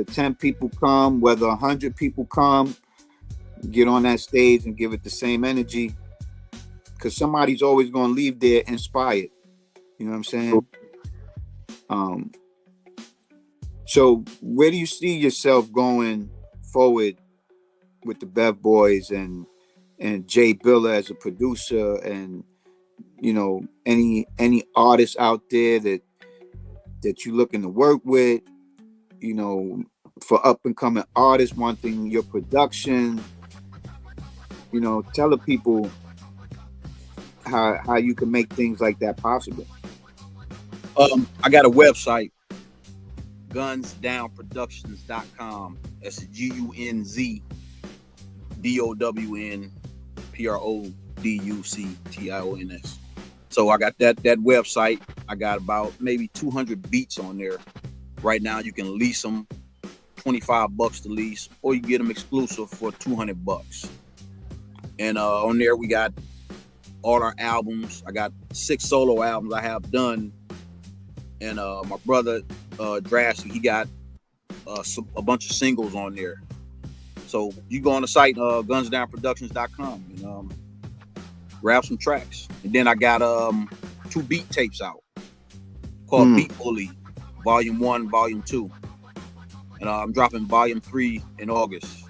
10 people come, whether 100 people come, get on that stage and give it the same energy, because somebody's always going to leave there inspired. You know what I'm saying? So where do you see yourself going forward with the Bev Boys and J-Billa as a producer, and, you know, any artists out there that you're looking to work with, you know, for up and coming artists wanting your production? You know, tell the people how you can make things like that possible. I got a website, gunsdownproductions.com. That's GUNZDOWNPRODUCTIONS. So I got that website. I got about maybe 200 beats on there. Right now you can lease them, $25 to lease, or you get them exclusive for $200. And on there we got all our albums. I got 6 solo albums I have done. And my brother Drastic, he got a bunch of singles on there. So you go on the site, gunsdownproductions.com, and grab some tracks. And then I got 2 beat tapes out called Beat Bully, Volume 1, Volume 2. And I'm dropping Volume 3 in August.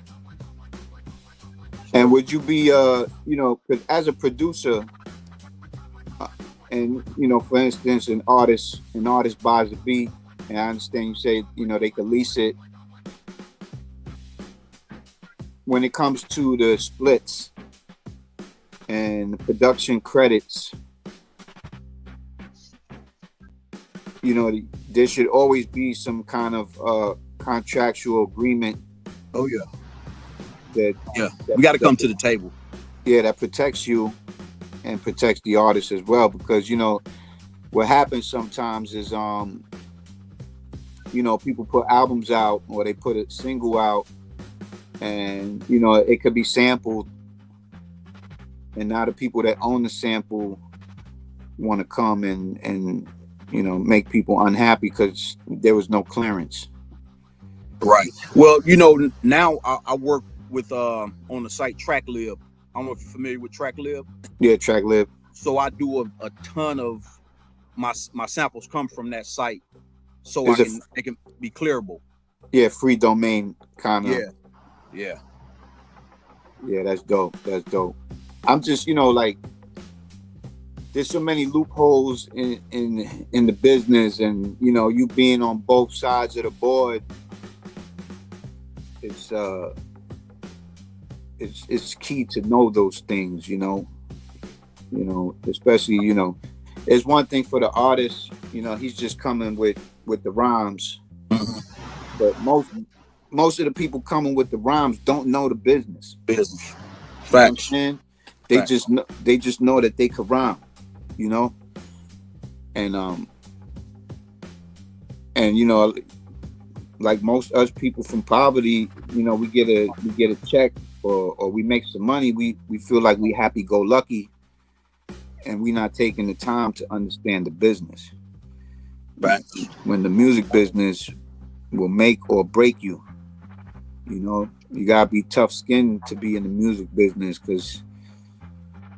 And would you be, you know, 'cause as a producer, and you know, for instance, an artist buys a beat, and I understand you say, you know, they can lease it. When it comes to the splits and the production credits, you know, there should always be some kind of contractual agreement. Oh yeah. That we got to come to the table. Yeah, that protects you and protects the artist as well, because you know what happens sometimes is you know, people put albums out or they put a single out, and you know it could be sampled, and now the people that own the sample want to come and you know make people unhappy because there was no clearance. Right. Well, you know, now I work with on the site TrackLib. I don't know if you're familiar with TrackLib. Yeah, TrackLib. So I do a ton of my samples come from that site, so they can be clearable. Yeah, free domain kind of. Yeah. That's dope. That's dope. I'm just, you know, like, there's so many loopholes in the business, and you know, you being on both sides of the board, it's key to know those things, you know, especially, you know, it's one thing for the artist, you know, he's just coming with the rhymes, but most of the people coming with the rhymes don't know the business. Facts. And they just know that they could rhyme, you know, and you know, like most us people from poverty, you know, we get a check or we make some money, we feel like we happy-go-lucky, and we're not taking the time to understand the business. Right. When the music business will make or break you, you know, you gotta be tough-skinned to be in the music business, because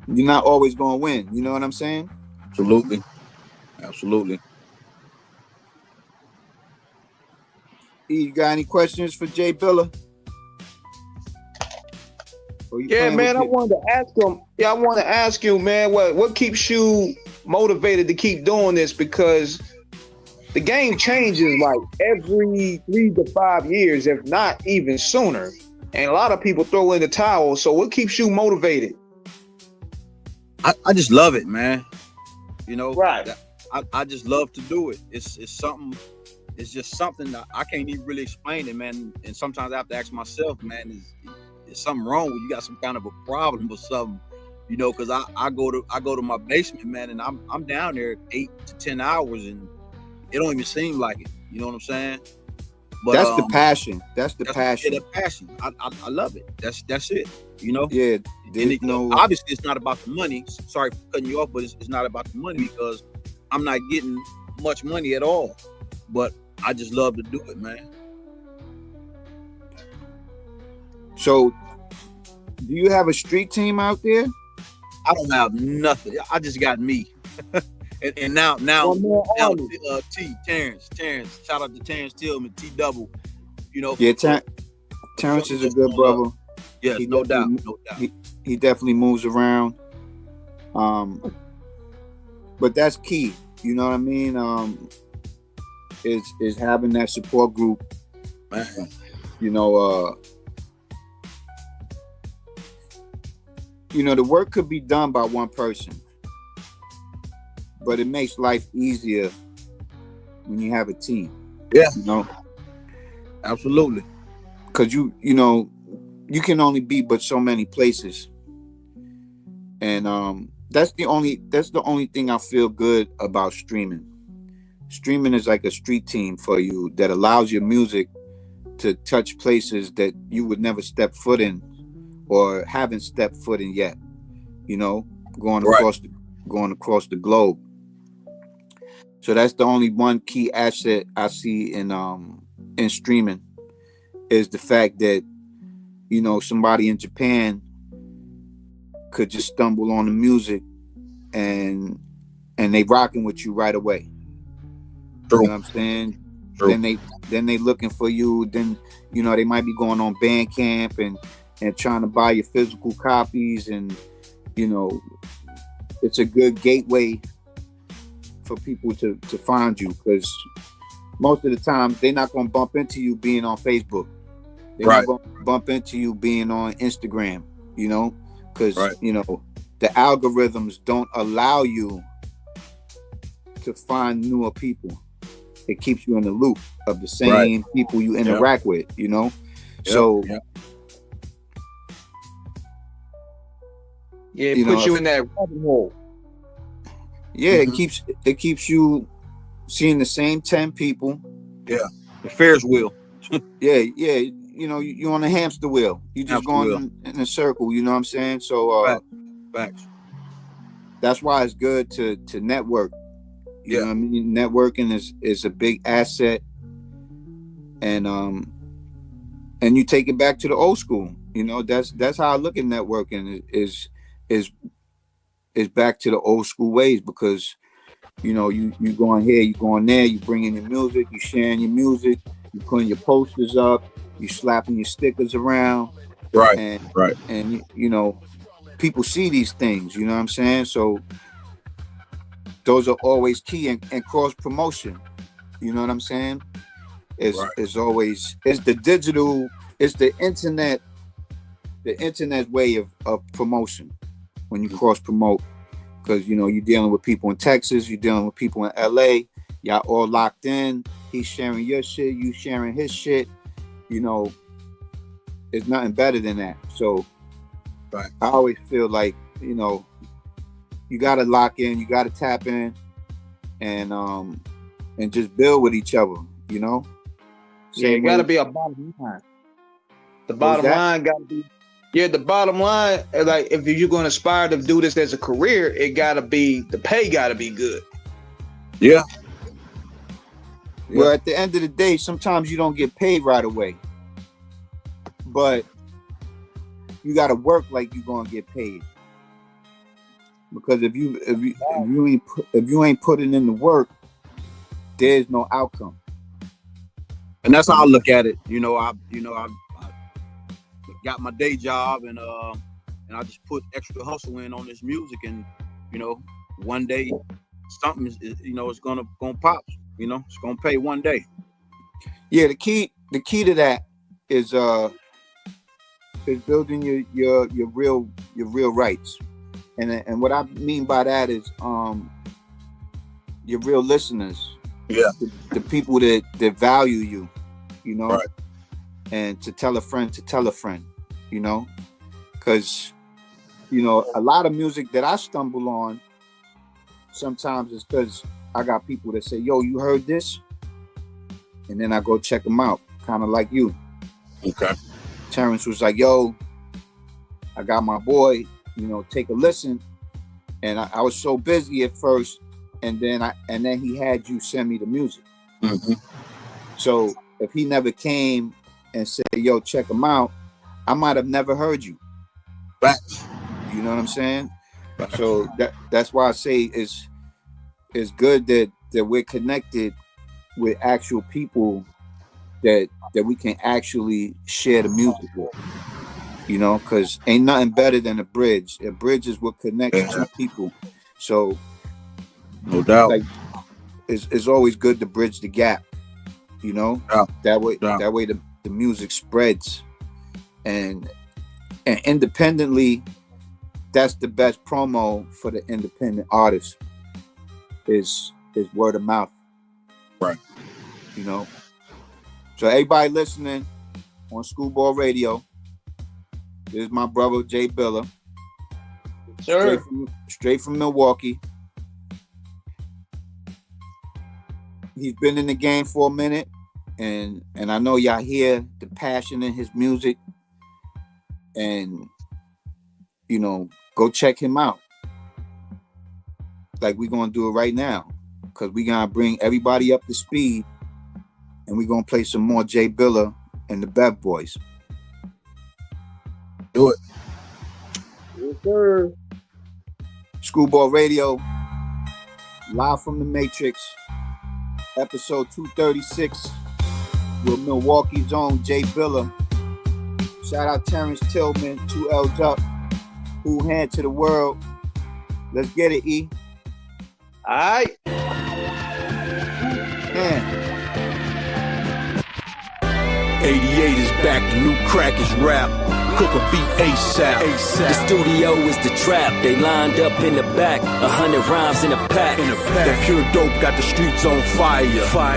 you're not always gonna win. You know what I'm saying? Absolutely. You got any questions for J-Billa? Yeah, man, I wanted to ask him. Yeah, I want to ask you, man, what keeps you motivated to keep doing this? Because the game changes like every 3 to 5 years, if not even sooner. And a lot of people throw in the towel. So what keeps you motivated? I just love it, man. You know, right? I just love to do it. It's something. It's just something that I can't even really explain it, man. And sometimes I have to ask myself, man, is something wrong with you? Got some kind of a problem or something, you know? Because I go to my basement, man, and I'm down there 8 to 10 hours, and it don't even seem like it. You know what I'm saying? But that's the passion. That's the passion. Yeah, the passion. I love it. That's it. You know? Yeah. Obviously, it's not about the money. Sorry for cutting you off, but it's not about the money, because I'm not getting much money at all. But I just love to do it, man. So, do you have a street team out there? I don't have nothing. I just got me. and now Terrence. Shout out to Terrence Tillman, T-Double. You know. Yeah, Terrence is a good brother. Yes, no doubt. He definitely moves around. But that's key. You know what I mean? Is having that support group. Man. You know, the work could be done by one person, but it makes life easier when you have a team. Yeah. You know? Absolutely. Because you know, you can only be but so many places. And that's the only thing I feel good about streaming. Streaming is like a street team for you that allows your music to touch places that you would never step foot in or haven't stepped foot in yet. You know, going across the globe. So that's the only one key asset I see in streaming, is the fact that, you know, somebody in Japan could just stumble on the music and they rocking with you right away. True. You know what I'm saying? True. Then they looking for you. Then, you know, they might be going on Bandcamp and trying to buy your physical copies, and, you know, it's a good gateway for people to find you, because most of the time they're not going to bump into you being on Facebook. They're not going to bump into you being on Instagram, you know, because, you know, the algorithms don't allow you to find newer people. It keeps you in the loop of the same people you interact with, you know. So it puts you in that rabbit hole. Yeah, it keeps you seeing the same 10 people. Yeah, the Ferris wheel. yeah, you know, you're on a hamster wheel. You just going in a circle. You know what I'm saying? So, facts. That's why it's good to network. You know what I mean? Networking is a big asset, and you take it back to the old school. You know, that's how I look at networking is back to the old school ways, because, you know, you going here, you going there, you bringing your music, you sharing your music, you putting your posters up, you slapping your stickers around, and you know, people see these things. You know what I'm saying? So those are always key, and cross promotion. You know what I'm saying? Is always, it's the digital, it's the internet way of promotion when you cross promote, because, you know, you're dealing with people in Texas, you're dealing with people in LA, y'all all locked in. He's sharing your shit, you sharing his shit. You know, it's nothing better than that. So I always feel like, you know, you gotta lock in, you gotta tap in, and just build with each other, you know. It gotta be a bottom line. The bottom line gotta be, the bottom line, like, if you're gonna aspire to do this as a career, it gotta be, the pay gotta be good. Yeah. Well, at the end of the day, sometimes you don't get paid right away, but you got to work like you're gonna get paid. Because if you ain't putting in the work, there's no outcome. And that's how I look at it. You know, I got my day job, and I just put extra hustle in on this music, and, you know, one day something is, you know, it's gonna pop. You know, it's gonna pay one day. Yeah, the key to that is building your real rights, and what I mean by that is your real listeners. Yeah, the people that value you, you know, and to tell a friend, you know, because, you know, a lot of music that I stumble on sometimes is because I got people that say, yo, you heard this? And then I go check them out, kind of like you. Okay. Terrence was like, yo, I got my boy, you know, take a listen. And I was so busy at first, and then he had you send me the music. Mm-hmm. So if he never came and said, yo, check him out, I might have never heard you. Facts. You know what I'm saying? Facts. So that's why I say it's good that we're connected with actual people that we can actually share the music with, you know, because ain't nothing better than a bridge. A bridge is what connects two people. So no doubt, like, it's always good to bridge the gap, you know. That way the music spreads, and independently, that's the best promo for the independent artist is word of mouth. Right. You know. So everybody listening on Screwball Radio, this is my brother J-Billa. Sure. Straight from Milwaukee. He's been in the game for a minute, and I know y'all hear the passion in his music, and, you know, go check him out. Like we're gonna do it right now, because we're gonna bring everybody up to speed, and we're gonna play some more J-Billa and the Bev Boys. Do it. sir. Screwball Radio, live from the Matrix, episode 236 with Milwaukee's own J-Billa. Shout out Terrence Tillman, 2 L's up, who hand to the world. Let's get it, E. All right. Man. 88 is back, the new crack is rap. Cook a beat ASAP. The studio is the trap. They lined up in the back, 100 rhymes in a pack. That pure dope got the streets on fire.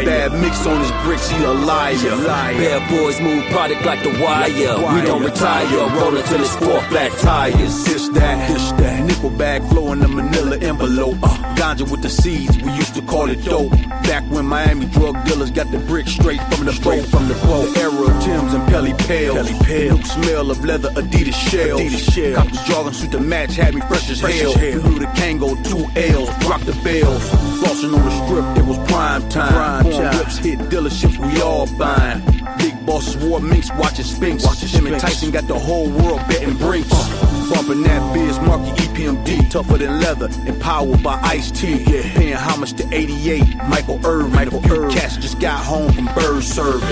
Bad mix on his bricks, he a liar. Bad boys move product like the wire. We don't retire, roll until it's 4 flat tires. This that, nickel bag flowing the manila envelope. Ganja with the seeds, we used to call it dope. Back when Miami drug dealers got the bricks straight from the boat. The era of Tim's and Pelly Pales. New smell of leather Adidas shell. Cop the jogging suit to match, had me fresh as hell. We blew the Kango, 2 L's, rocked the bells. Flossing on the strip, it was prime time. Porn whips hit dealerships, we all buying. Big bosses wore minks, watching Spinks. Him and Tyson got the whole world betting Brinks. Bumping that Biz Markie EPMD, tougher than leather, empowered by Ice-T. Paying homage to 88, Michael Irvin. Cats just got home from bird serving.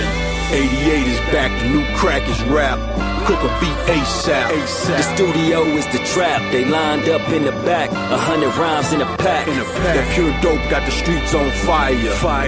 88 is back, the new crack is rap. Cook a beat ASAP. The studio is the trap. They lined up in the back, 100 rhymes in a pack. That pure dope got the streets on fire.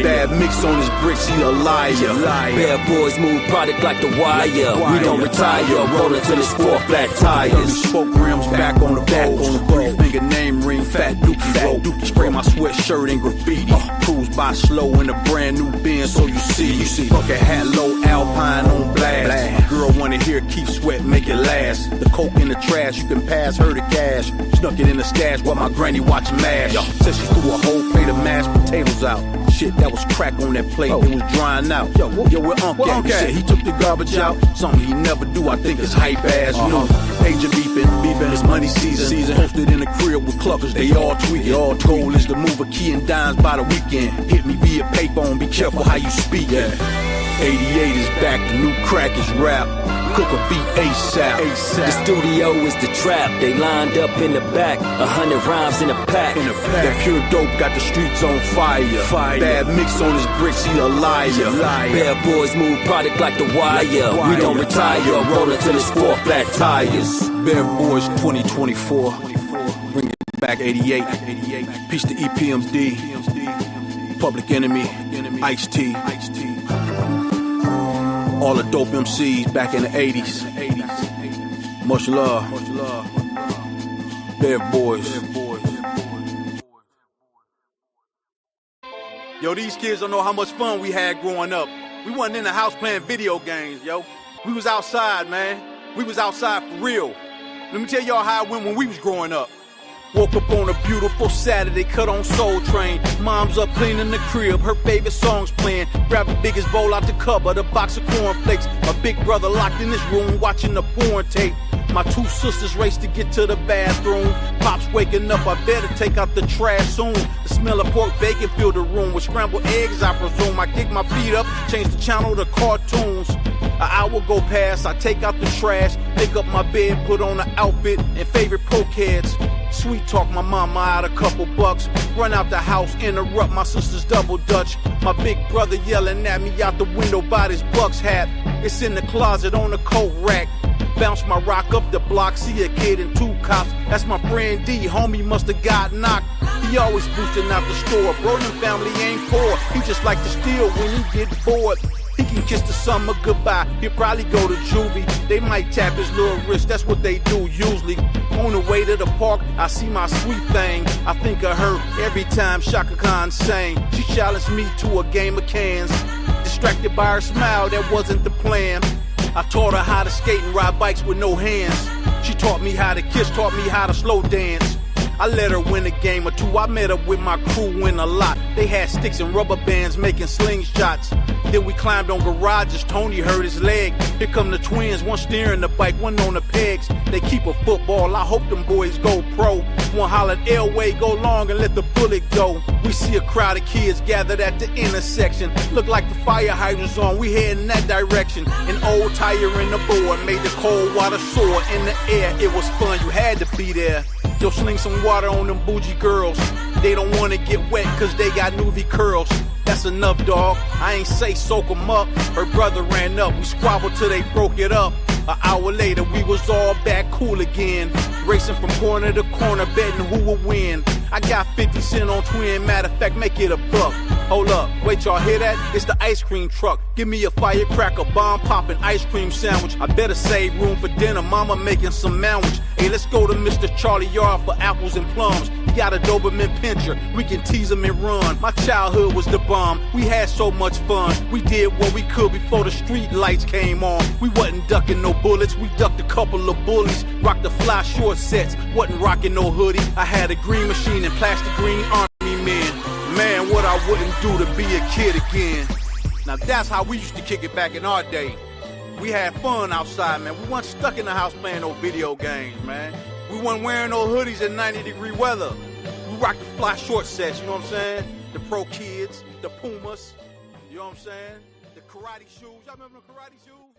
Bad mix on his bricks, he a liar. Bad boys move product like the wire. We don't retire, roll until it's 4 flat tires. Spoke rims back on the bowl. 3-finger name ring, fat dookie roll. Spray my sweatshirt in graffiti. Cruise by slow in a brand new Benz, so you see. Bucket hat low, Alpine on blast. Girl wanna hear keep sweat, make it last. The coke in the trash, you can pass her the cash. Snuck it in the stash while my granny watching MASH. Said she threw a whole plate of mashed potatoes out. Shit, that was crack on that plate, it was drying out. Yo, where Uncle at? He said he took the garbage out. Something he never do, I think it's hype ass. You know, pager beeping, it's money season. Posted in the crib with cluckers, they all tweaking. All goal is to move a key and dimes by the weekend. Hit me via payphone, be careful how you speak. 88 is back, the new crack is rap. Cook a beat ASAP. The studio is the trap. They lined up in the back, 100 rhymes in a pack. That pure dope got the streets on fire. Bad mix on his bricks, he a liar. Bad boys move product like the wire. We don't retire, roll until it's 4 flat tires. Bad Boys 2024. Bring it back 88. Peace to EPMD. Public Enemy. Ice-T. All the dope MCs back in the 80s. Much love. Bad Boys. Yo, these kids don't know how much fun we had growing up. We wasn't in the house playing video games, yo. We was outside, man. We was outside for real. Let me tell y'all how it went when we was growing up. Woke up on a beautiful Saturday, cut on Soul Train. Mom's up cleaning the crib, her favorite songs playing. Grab the biggest bowl out the cupboard, a box of cornflakes. My big brother locked in his room, watching the porn tape. My 2 sisters race to get to the bathroom. Pop's waking up, I better take out the trash soon. The smell of pork bacon filled the room with scrambled eggs, I presume. I kick my feet up, change the channel to cartoons. An hour go past, I take out the trash, pick up my bed, put on an outfit and favorite pokeheads. Sweet talk my mama out a couple bucks. Run out the house, interrupt my sister's double dutch. My big brother yelling at me out the window about his Bucks hat. It's in the closet on the coat rack. Bounce my rock up the block, see a kid and 2 cops. That's my friend D, homie must've got knocked. He always boosting out the store. Brolin family ain't poor, he just like to steal when he get bored. He can kiss the summer goodbye, he'll probably go to juvie. They might tap his little wrist, that's what they do usually. On the way to the park, I see my sweet thing. I think of her every time Shaka Khan sang. She challenged me to a game of cans. Distracted by her smile, that wasn't the plan. I taught her how to skate and ride bikes with no hands. She taught me how to kiss, taught me how to slow dance. I let her win a game or 2, I met up with my crew, win a lot. They had sticks and rubber bands making slingshots. Then we climbed on garages, Tony hurt his leg. Here come the twins, one steering the bike, one on the pegs. They keep a football, I hope them boys go pro. One hollered Elway, go long and let the bullet go. We see a crowd of kids gathered at the intersection. Look like the fire hydrants on, we head in that direction. An old tire in the board made the cold water soar in the air. It was fun, you had to be there. Yo, sling some water on them bougie girls. They don't wanna get wet cause they got newbie curls. That's enough, dog. I ain't say soak 'em up. Her brother ran up, we squabbled till they broke it up. An hour later, we was all back cool again. Racing from corner to corner, betting who would win. I got 50 cents on twin, matter of fact, make it a buck. Hold up, wait, y'all hear that? It's the ice cream truck. Give me a firecracker, bomb popping ice cream sandwich. I better save room for dinner, mama making some sandwich. Hey, let's go to Mr. Charlie Yard for apples and plums. He got a Doberman pincher, we can tease him and run. My childhood was the bomb, we had so much fun. We did what we could before the street lights came on. We wasn't ducking no bullets, we ducked a couple of bullies. Rocked the fly short sets, wasn't rocking no hoodie. I had a green machine and plastic green army men. Man, what I wouldn't do to be a kid again. Now that's how we used to kick it back in our day. We had fun outside, man. We weren't stuck in the house playing no video games, man. We weren't wearing no hoodies in 90-degree weather. We rocked the fly short sets, you know what I'm saying? The Pro Kids, the Pumas, you know what I'm saying? The karate shoes. Y'all remember the karate shoes?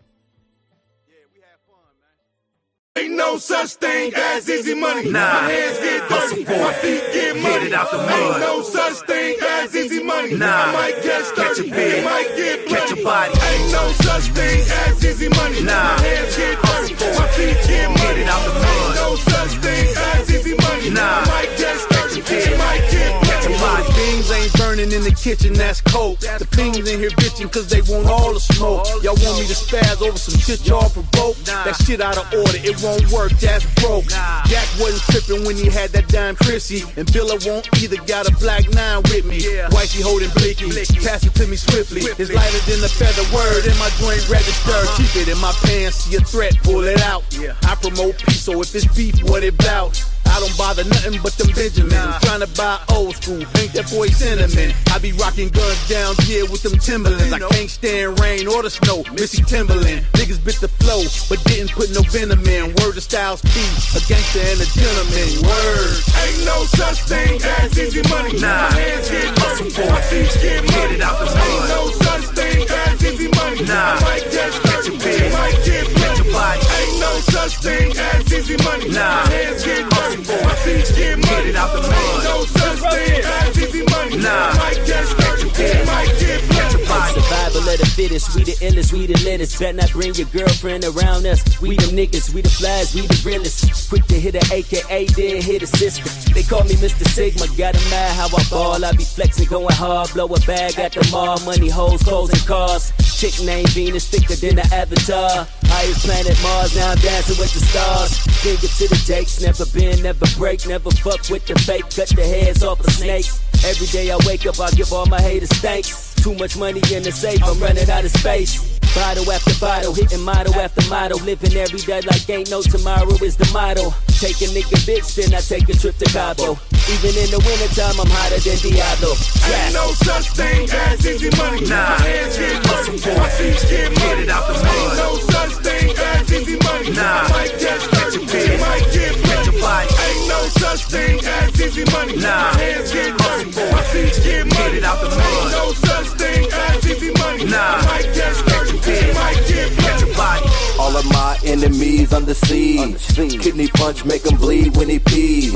Yeah, we had fun, man. Ain't no such thing as easy money. Nah. My hands get dirty, my feet get muddy. Get it out the mud. Ain't no such thing as easy money. Nah. I might get Catch a sturdy, bid. it might get Catch a bloody. body. Ain't no such thing as easy money. Nah. My hands get dirty, my feet get muddy. it out the mud. Ain't no such thing as easy money. Nah. I might get sturdy, Catch a bid. it might get Catch a bloody. body. Things ain't burning in the kitchen, that's cold. The things in here bitching cause they want all the smoke. Y'all want me to spaz over some shit y'all provoke? That shit out of order, it won't work, that's broke. Jack wasn't tripping when he had that dime Chrissy. And Billa won't either, got a black 9 with me. Wifey holding blicky, pass it to me swiftly. It's lighter than a feather, word in my joint register. Keep it in my pants, see a threat, pull it out. I promote peace, so if it's beef, what it bout? I don't bother nothing but them Benjamins. I'm trying to buy old school, paint that boy cinnamon. I be rocking guns down here with them Timberlands. I can't stand rain or the snow, Missy Timberland. Niggas bit the flow, but didn't put no venom in. Word to Styles P, a gangster and a gentleman. Word. Ain't no such thing as easy money. Nah. My hands get Hustle dirty, for my it. feet get Get muddy. it out the Ain't mud. no such thing as easy money. Nah. I might get Catch a sturdy, bid. it might get Catch a bloody. body. Ain't no such thing as easy money. Nah. My hands get Hustle dirty, for my it. feet get muddy. Get it out the mud. Ain't no such thing as easy money. Nah. I might get sturdy, it might get Catch a bloody. body. Survival of the fittest, we the illest, we the latest. Bet not bring your girlfriend around us. We them niggas, we the flies, we the realest. Quick to hit a AKA, then hit a sister. They call me Mr. Sigma, got 'em mad how I ball. I be flexing, going hard, blow a bag at the mall. Money, hoes, clothes, and cars. Chick named Venus, thicker than the Avatar. Highest planet Mars, now I'm dancing with the stars. Finger to the jakes, never bend, never break, never fuck with the fake. Cut the heads off the snakes. Every day I wake up, I give all my haters thanks. Too much money in the safe, I'm running out of space. Bottle after bottle, hitting motto after motto. Living every day like ain't no tomorrow is the motto. Take a nigga bitch, then I take a trip to Cabo. Even in the wintertime, I'm hotter than Diablo. Ain't no such thing as easy money. Nah. My hands get Hustle dirty, for my it. feet get muddy. Get it out the mud. Ain't no such thing as easy money. Nah. I might get sturdy, Catch a bid. it might get Catch a bloody. body. Ain't no such thing as easy money. Nah. My hands get Hustle dirty, for my it. feet get muddy. it out the Ain't mud. no such thing as easy money. Nah. I might get sturdy, it might get Catch a bloody. body. All of my enemies under siege. Kidney punch, make him bleed when he pees.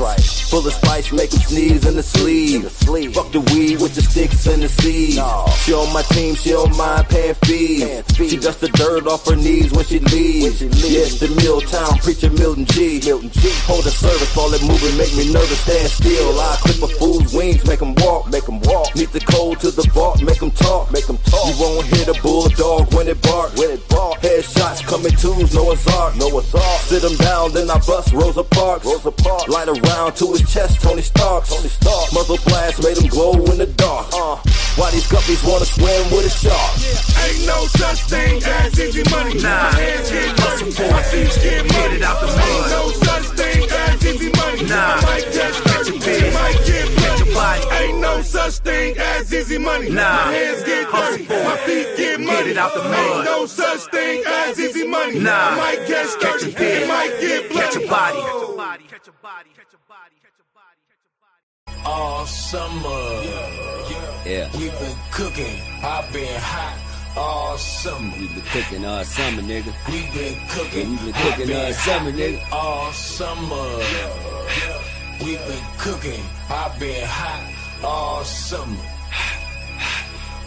Full of spice, make him sneeze in the sleeve. Fuck the weed with the sticks and the seeds. She on my team, she don't mind paying fees. She dusts the dirt off her knees when she leaves. Yes, the Milltown preacher Milton G. Hold the service, all that moving make me nervous. Stand still, I clip a fool's wings, make him walk. Meet the cold to the vault, make him talk. You won't hear the bulldog when it bark. Headshots coming twos, Noah's Ark. Sit him down, then I bust Rosa Parks. Light around to his chest, Tony Starks. Muzzle blast made him glow in the dark. Why these guppies wanna swim with a shark? Ain't no such thing as easy money. Nah. My hands get Hustle dirty, for my it. feet get muddy. it out the Ain't mud. no such thing as easy money. Nah. I might get sturdy, Catch a bid. it might get Catch a bloody. body. Ain't no such thing as easy money. Nah. My hands get Hustle dirty, for my it. feet get it out the mud. Ain't no such thing as easy money. Nah, I might get catch a sturdy, pig, it might get bloody. catch a body. All summer, Yeah. we've been cooking. I've been hot all summer. We been cooking all summer, nigga. We've been cooking. We been cooking all summer, nigga. All summer. We've been cooking. I've been hot all summer.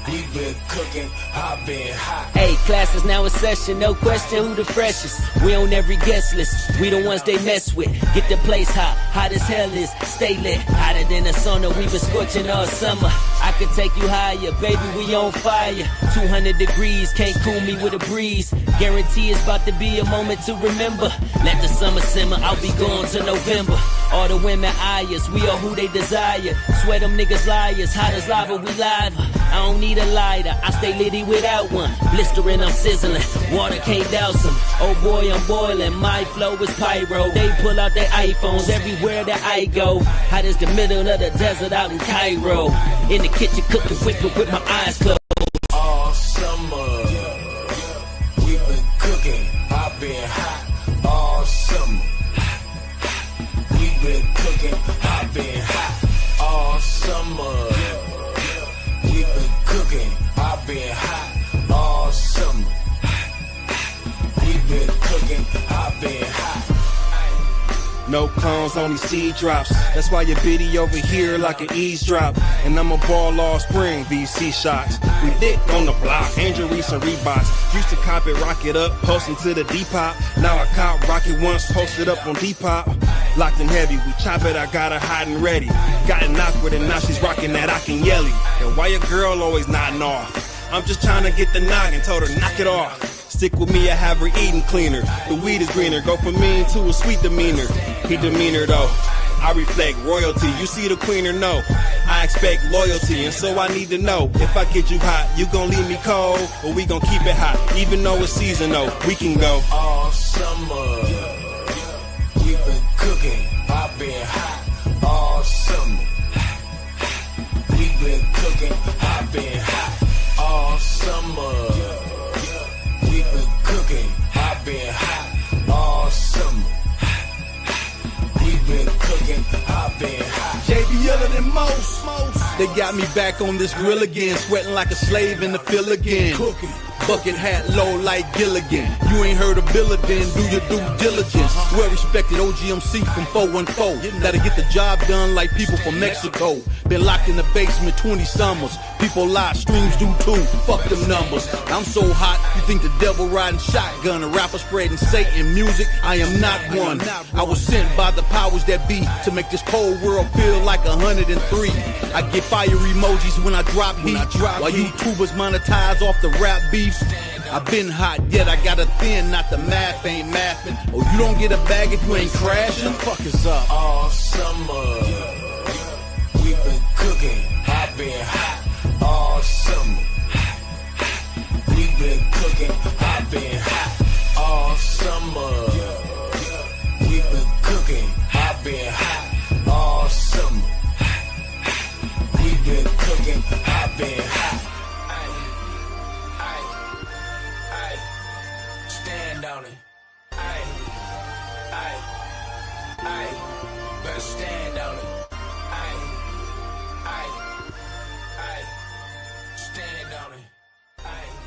We've been cooking. I've been hot. Hey, class is now in session, no question who the freshest. We on every guest list, we the ones they mess with. Get the place hot, hot as hell is, stay lit. Hotter than the sauna, we been scorching all summer. I can take you higher, baby, we on fire. 200 degrees, can't cool me with a breeze. Guarantee it's about to be a moment to remember. Let the summer simmer, I'll be gone to November. All the women eye us, we are who they desire. Swear them niggas liars, hot as lava, we live. I don't need a lighter, I stay litty without one. Blistering, I'm sizzling, water can't douse them. Oh boy, I'm boiling, my flow is pyro. They pull out their iPhones everywhere that I go. Hot as the middle of the desert out in Cairo. In the kitchen cooking, whipping with my eyes closed. All summer, we've been cooking. I've been hot all summer. We've been cooking. I've been hot all summer. We've been cooking. I've been hot all summer. We've been cooking. I've been hot. No clones, only seed drops. That's why your biddy over here like an eavesdrop. And I'm a ball all spring, VC shots. We thick on the block, Angel Reese and Reeboks. Used to cop it, rock it up, posting to the Depop. Now I cop rocket once, posted up on Depop. Locked and heavy, we chop it, I got her hot and ready. Gotten awkward and now she's rocking that I can yelly. And why your girl always nodding off? I'm just trying to get the noggin, told her knock it off. Stick with me, I have her eating cleaner. The weed is greener, go from mean to a sweet demeanor. He demeanor though, I reflect royalty. You see the queen or no? I expect loyalty, and so I need to know. If I get you hot, you gon' leave me cold, or we gon' keep it hot, even though it's seasonal. We can go all summer. We've been cooking. I've been hot all summer. We've been cooking. I've been hot all summer. We've been cooking. I've been hot all summer. We've been cooking. I've been hot. J-Billa than most. They got me back on this grill again, sweating like a slave in the field again. Cooking. Bucket hat low like Gilligan. You ain't heard of Billa, then do your due diligence. Well respected OGMC from 414. Gotta get the job done like people from Mexico. Been locked in the basement 20 summers. People lie, streams do too. Fuck them numbers. I'm so hot, you think the devil riding shotgun. A rapper spreading Satan music, I am not one. I was sent by the powers that be to make this cold world feel like 103. I get fire emojis when I drop heat. While YouTubers monetize off the rap beef. I've been hot, yet I got a thin, not the math ain't mathing. Oh, you don't get a bag if you ain't crashing? Fuck us up. All summer, we've been cooking. I've been hot all summer. We've been cooking. I've been hot all summer. We've been cooking. I've been hot all summer. We've been cooking. I've been hot. Stand on it. Better stand on it. Stand on it.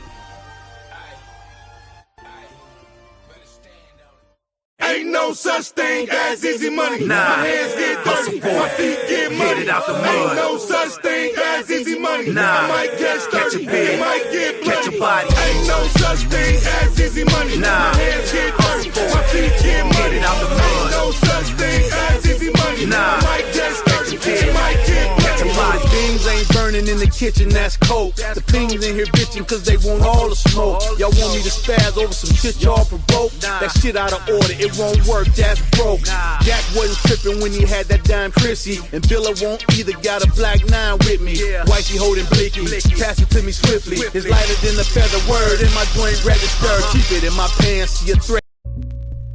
Ain't no such thing as easy money. Nah. My hands get dirty, my feet get muddy. Get it out the mud. Ain't no such thing as easy money. Nah. I might get sturdy, Catch a pig. it might get bloody. Catch a body. Ain't no such thing as easy money. Nah. My hands get dirty, my feet get muddy. Get it out the mud. Ain't no such thing as easy money. Nah. I might get sturdy, Catch a pig. it might get Catch a bloody. body. Things ain't burning in the kitchen, that's coke. The fiends in here bitching cause they want all the smoke. Y'all want me to spaz over some shit y'all provoke? That shit out of order, it won't work, that's broke. Jack wasn't tripping when he had that dime Chrissy. And Billa won't either, got a black 9 with me. Wifey holding blicky, pass it to me swiftly. It's lighter than a feather, word in my joint register. Keep it in my pants, see a threat.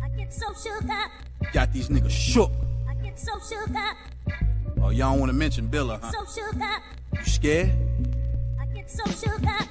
I get so shook up. Got these niggas shook. I get so shook up. Oh, y'all don't wanna mention Billa, huh? So shook up. You scared? I get so shook up.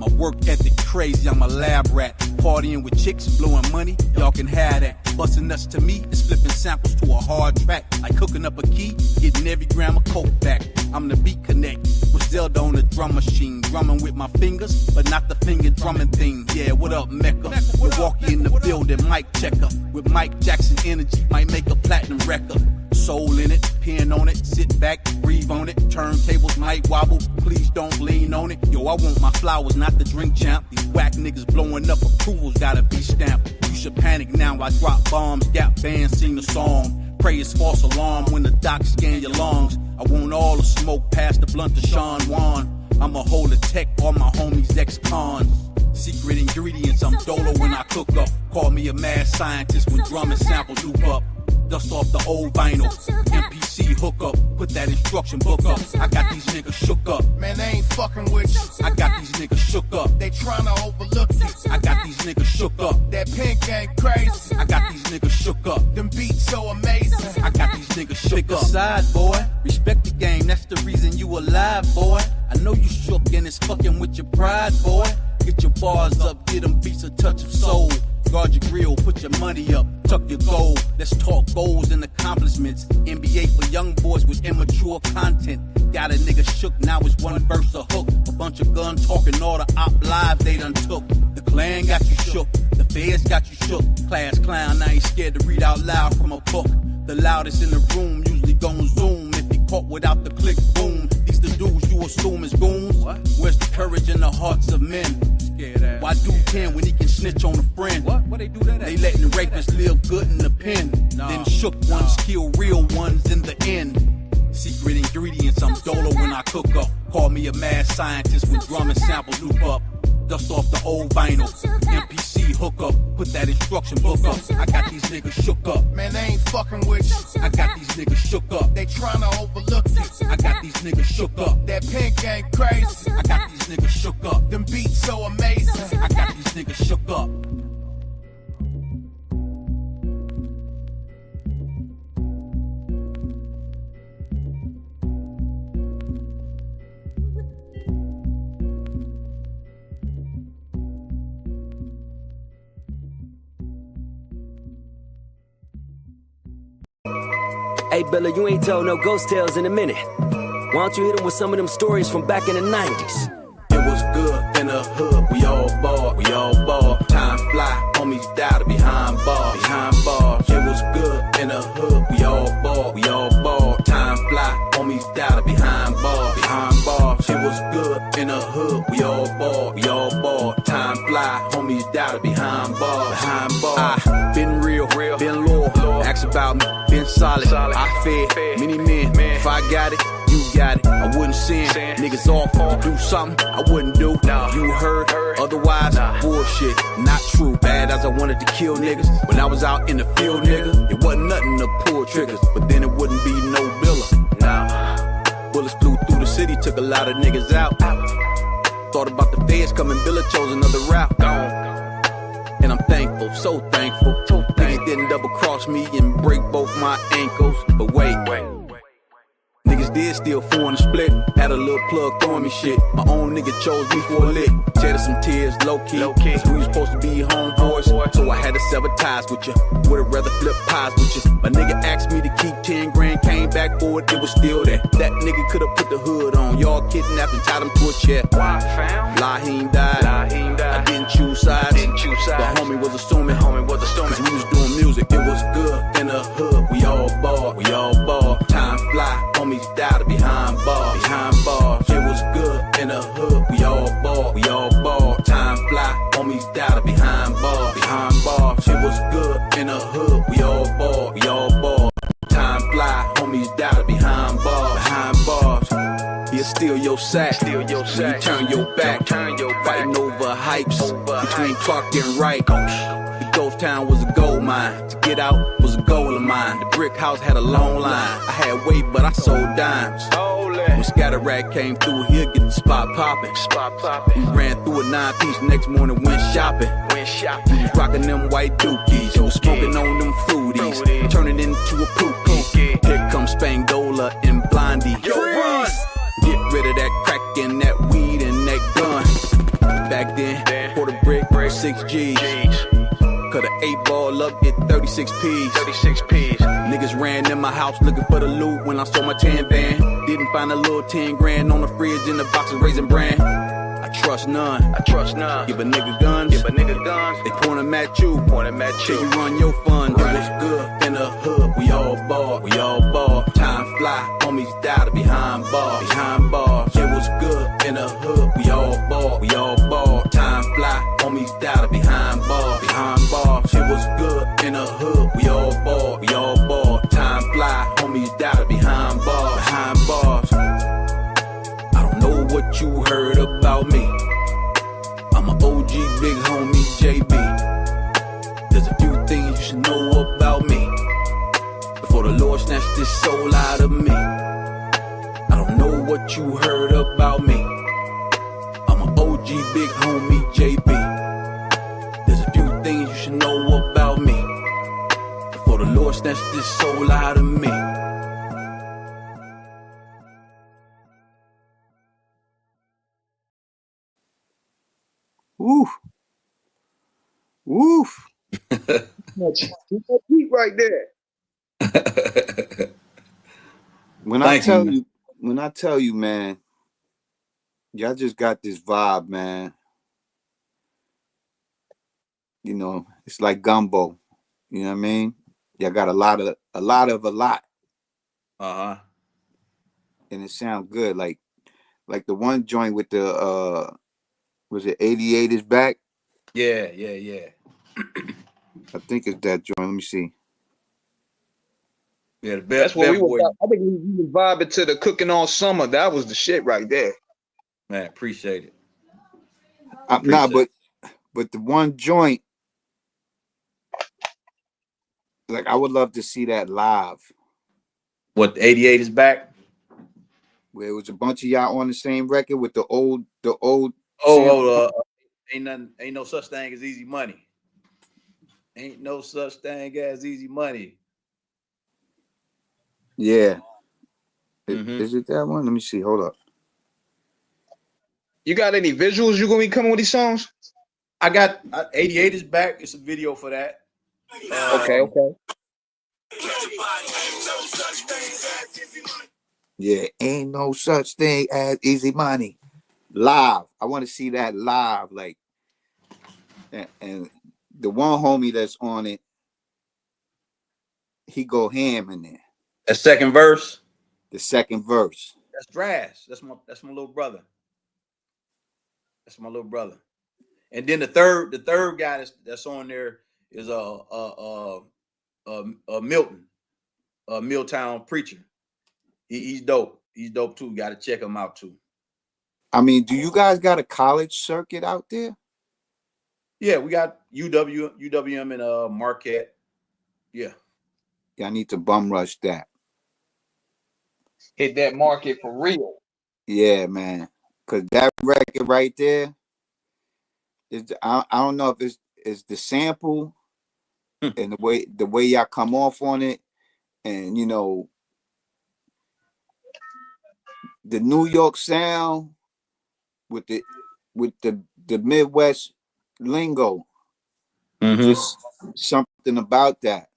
My work ethic crazy, I'm a lab rat. Partying with chicks, blowing money, y'all can have that. Busting nuts to me is flipping samples to a hard track. Like cooking up a key, getting every gram of coke back. I'm the beat connect, with Zelda on the drum machine. Drumming with my fingers, but not the finger drumming thing. Yeah, what up, Mecca? Milwaukee in the building, mic checker. With Mike Jackson energy, might make a platinum record. Soul in it, pen on it, sit back, breathe on it. Turntables might wobble, please don't lean on it. Yo, I want my flowers, not the drink champ. These whack niggas blowing up, approvals gotta be stamped. You should panic now, I drop bombs, gap bands sing the song. Pray it's false alarm when the doc scan your lungs. I want all the smoke past the blunt to Sean Wan. I'ma hold a tech, all my homies ex-cons. Secret ingredients, I'm dolo when I cook up. Call me a mad scientist when drum and samples loop up. Dust off the old vinyl, MPC hook up, put that instruction book up. I got these niggas shook up. Man, they ain't fucking with you. I got these niggas shook up. They tryna overlook you. I got these niggas shook up. That pink ain't crazy. I got these niggas shook up. Them beats so amazing. I got these niggas shook up. Side boy, respect the game, that's the reason you alive, boy. I know you shook and it's fucking with your pride, boy. Get your bars up, get them beats a touch of soul. Guard your grill, put your money up, tuck your gold. Let's talk goals and accomplishments. NBA for young boys with immature content. Got a nigga shook, now it's one verse a hook. A bunch of gun talking, all the op live they done took. The clan got you shook, the feds got you shook. Class clown, I ain't scared to read out loud from a book. The loudest in the room usually gon' zoom. If he caught without the click, boom. These the dudes you assume is goons. Where's the courage in the hearts of men? Why do 10 when he can snitch on a friend? What they do that? They letting rapists live good in the pen. Then shook ones kill real ones in the end. Secret ingredients, I'm dolo when I cook up. Call me a mad scientist when drum and samples loop up. Dust off the old vinyl, MPC hook up, put that instruction book up. I got these niggas shook up. Man, they ain't fucking with you. I got these niggas shook up. They tryna overlook you. I got these niggas shook up. That pink ain't crazy. I got these niggas shook up. Them beats so amazing. I got these niggas shook up. Hey, Billa, you ain't told no ghost tales in a minute. Why don't you hit him with some of them stories from back in the 90s? It was good in the hood, we all bought. Time fly, homies died behind bars. It was good in the hood, we all bought. Time fly, homies died behind bars. It was good in the hood, we all bought. Time fly, homies died behind bars. I been real, been loyal. Ask about me, been solid. I fed many men. If I got it, you got it. I wouldn't send niggas off to do something I wouldn't do. You heard, otherwise, bullshit, not true. Bad as I wanted to kill niggas. When I was out in the field, nigga, it wasn't nothing to pull triggers. But then it wouldn't be no Billa. Bullets flew through the city, took a lot of niggas out. Thought about the feds coming, Billa chose another route. And I'm thankful, so thankful. Niggas didn't double cross me and break both my ankles. But wait. Niggas did steal 4 in the split. Had a little plug throwing me shit. My own nigga chose me for a lick. Shed some tears, low key. Cause we was supposed to be homeboys. So I had to sever ties with you. Would've rather flip pies with you. My nigga asked me to keep 10 grand. Came back for it, it was still there. That nigga could've put the hood on. Y'all kidnapped and tied him to a chair. Why, fam? Laheen died. I didn't choose sides. The homie was assuming. Cause we was doing music. It was good in the hood. We all bought. Time fly. Homies died behind bars. It was good in the hood. We all bought. Time fly. Homies died behind bars. It was good in the hood. We all bought. Time fly. Homies died behind bars. You steal your sack. When you turn your back. Fighting over hypes between Clark and Wright. The ghost town was a gold mine. To get out was a goal of mine. The brick house had a long line. I had weight, but I sold dimes. When Scatter Rat came through, he'll get the spot poppin'. We ran through a 9-piece, next morning went shopping. He was rocking them white dookies. He was smoking on them fruities. Turning into a pookie. Here comes Spangola and Blondie. Get rid of that crack and that weed and that gun. 6 G's. Cut an 8-ball up, get 36 P's. 36 P's. Niggas ran in my house looking for the loot when I saw my tan van. Didn't find a little 10 grand on the fridge in the box of Raisin Bran. I trust none. I trust none. Give a nigga guns. Give a nigga guns. They point 'em at you. Point 'em at you. Till you run your fund. Right. It was good in the hood. We all ball. We all ball. Time fly. Homies die to behind bars. Behind bars. It was good in the hood. We all ball. We all ball. Time fly. Homies die to behind bars. Behind bars. It was good in the hood. We all ball. We all ball. Time fly. Homies die to behind bars. Behind bars. Know what you heard about me. I'm an OG big homie J-B. There's a few things you should know about me before the Lord snatched this soul out of me. I don't know what you heard about me. I'm an OG big homie J-B. There's a few things you should know about me before the Lord snatched this soul out of me. Woof. Woof. Much heat right there. When I tell you, man, y'all just got this vibe, man. You know, it's like gumbo. You know what I mean? Y'all got a lot. Uh-huh. And it sounds good. Like the one joint with the was it 88 is back? Yeah. I think it's that joint. Let me see. Yeah, the that's what we were. I think we were vibing to the Cooking All Summer. That was the shit right there. Man, appreciate it. But the one joint, like I would love to see that live. What, 88 is back? Where it was a bunch of y'all on the same record with the old. Ain't no such thing as easy money. Ain't no such thing as easy money. Yeah. Is it that one? Let me see. Hold up. You got any visuals you gonna be coming with these songs? I got 88 is back. It's a video for that. Okay. Yeah, ain't no such thing as easy money. Live. I want to see that live. Like, and the one homie that's on it, he go ham in there. The second verse. The second verse. That's Drash. That's my little brother. That's my little brother. And then the third guy that's on there is Milton, Milltown preacher. He's dope. He's dope too. Got to check him out too. I mean, do you guys got a college circuit out there? Yeah, we got UWM and Marquette. Yeah. I need to bum rush that. Hit that market for real. Yeah, man. Cause that record right there is I don't know if it's the sample and the way y'all come off on it, and you know the New York sound with the Midwest lingo. Just something about that.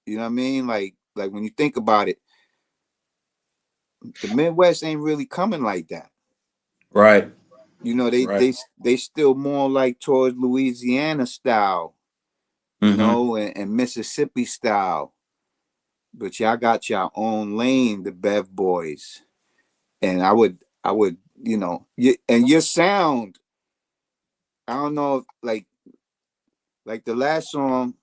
You know what I mean? Like when you think about it, the Midwest ain't really coming like that. Right. You know, they still more like towards Louisiana style, you know, and Mississippi style. But y'all got your own lane, the Bev Boys. And I would, you know, and your sound, I don't know if like the last song